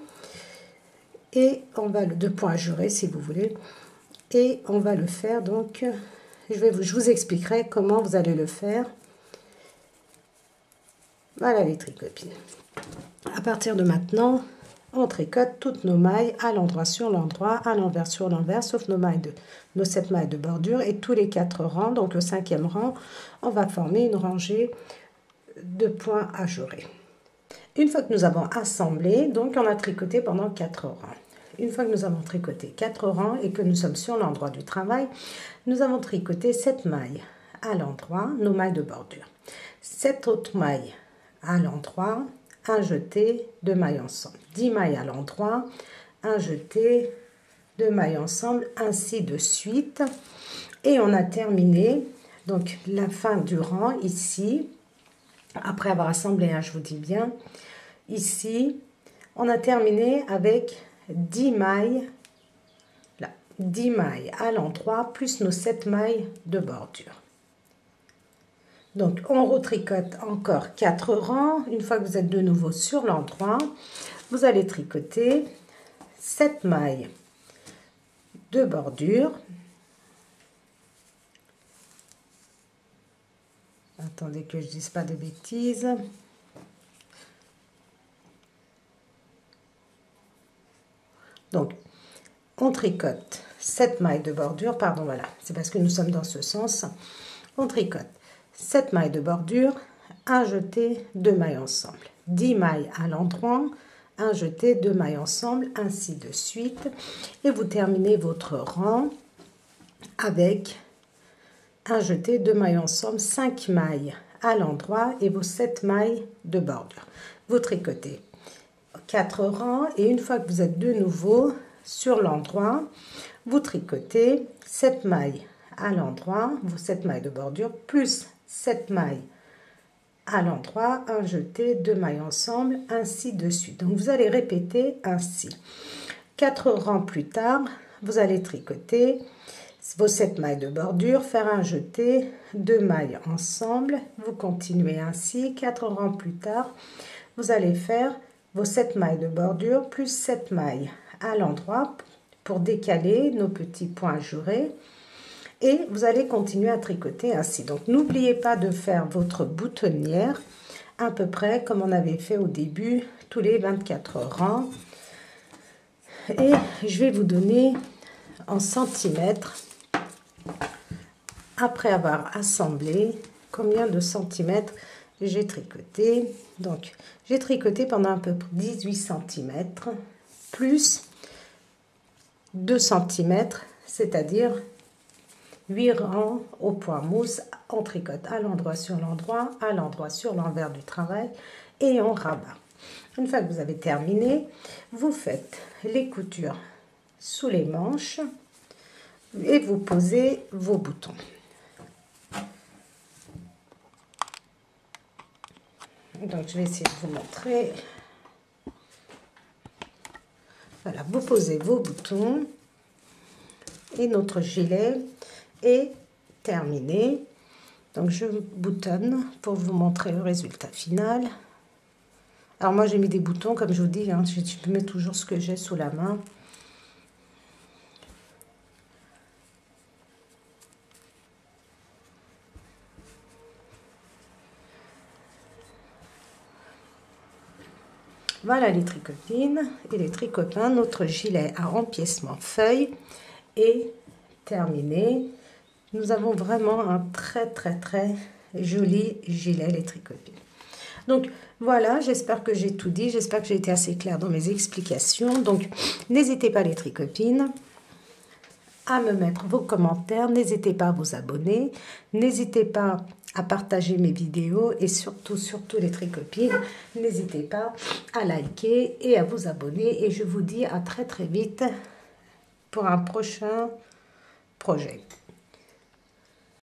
et on va de points jurés si vous voulez. Et on va le faire donc, je vous expliquerai comment vous allez le faire. Voilà les tricopines. À partir de maintenant, on tricote toutes nos mailles à l'endroit sur l'endroit, à l'envers sur l'envers, sauf nos 7 mailles de bordure et tous les 4 rangs, donc le 5e rang, on va former une rangée de points ajourés. Une fois que nous avons assemblé, donc on a tricoté pendant 4 rangs. Une fois que nous avons tricoté 4 rangs et que nous sommes sur l'endroit du travail, nous avons tricoté 7 mailles à l'endroit, nos mailles de bordure. 7 autres mailles à l'endroit, un jeté, 2 mailles ensemble. 10 mailles à l'endroit, un jeté, 2 mailles ensemble, ainsi de suite. Et on a terminé, donc la fin du rang ici, après avoir assemblé, je vous dis bien, ici, on a terminé avec 10 mailles, là, 10 mailles à l'endroit, plus nos 7 mailles de bordure. Donc, on retricote encore 4 rangs. Une fois que vous êtes de nouveau sur l'endroit, vous allez tricoter 7 mailles de bordure. Attendez que je ne dise pas de bêtises. Donc, on tricote 7 mailles de bordure. Pardon, voilà, c'est parce que nous sommes dans ce sens. On tricote 7 mailles de bordure, un jeté, 2 mailles ensemble. 10 mailles à l'endroit, un jeté, 2 mailles ensemble, ainsi de suite. Et vous terminez votre rang avec un jeté, 2 mailles ensemble, 5 mailles à l'endroit et vos 7 mailles de bordure. Vous tricotez 4 rangs et une fois que vous êtes de nouveau sur l'endroit, vous tricotez 7 mailles à l'endroit, vos 7 mailles de bordure, plus 7 mailles à l'endroit, un jeté, 2 mailles ensemble, ainsi de suite. Donc vous allez répéter ainsi. 4 rangs plus tard, vous allez tricoter vos 7 mailles de bordure, faire un jeté, 2 mailles ensemble, vous continuez ainsi. 4 rangs plus tard, vous allez faire vos 7 mailles de bordure plus 7 mailles à l'endroit pour décaler nos petits points ajourés. Et vous allez continuer à tricoter ainsi. Donc n'oubliez pas de faire votre boutonnière à peu près comme on avait fait au début, tous les 24 rangs. Et je vais vous donner en centimètres, après avoir assemblé, combien de centimètres j'ai tricoté. Donc j'ai tricoté pendant à peu près 18 centimètres plus 2 centimètres, c'est-à-dire 8 rangs au point mousse, on tricote à l'endroit sur l'endroit, à l'endroit sur l'envers du travail et on rabat. Une fois que vous avez terminé, vous faites les coutures sous les manches et vous posez vos boutons. Donc je vais essayer de vous montrer. Voilà, vous posez vos boutons et notre gilet est terminé. Donc je boutonne pour vous montrer le résultat final. Alors moi j'ai mis des boutons comme je vous dis, hein, je mets toujours ce que j'ai sous la main. Voilà les tricotines et les tricotin, notre gilet à empiècement feuille est terminé. Nous avons vraiment un très joli gilet les tricotines. Donc voilà, j'espère que j'ai tout dit, j'espère que j'ai été assez claire dans mes explications. Donc n'hésitez pas les tricotines à me mettre vos commentaires, n'hésitez pas à vous abonner, n'hésitez pas à partager mes vidéos et surtout les tricopines, n'hésitez pas à liker et à vous abonner et je vous dis à très vite pour un prochain projet.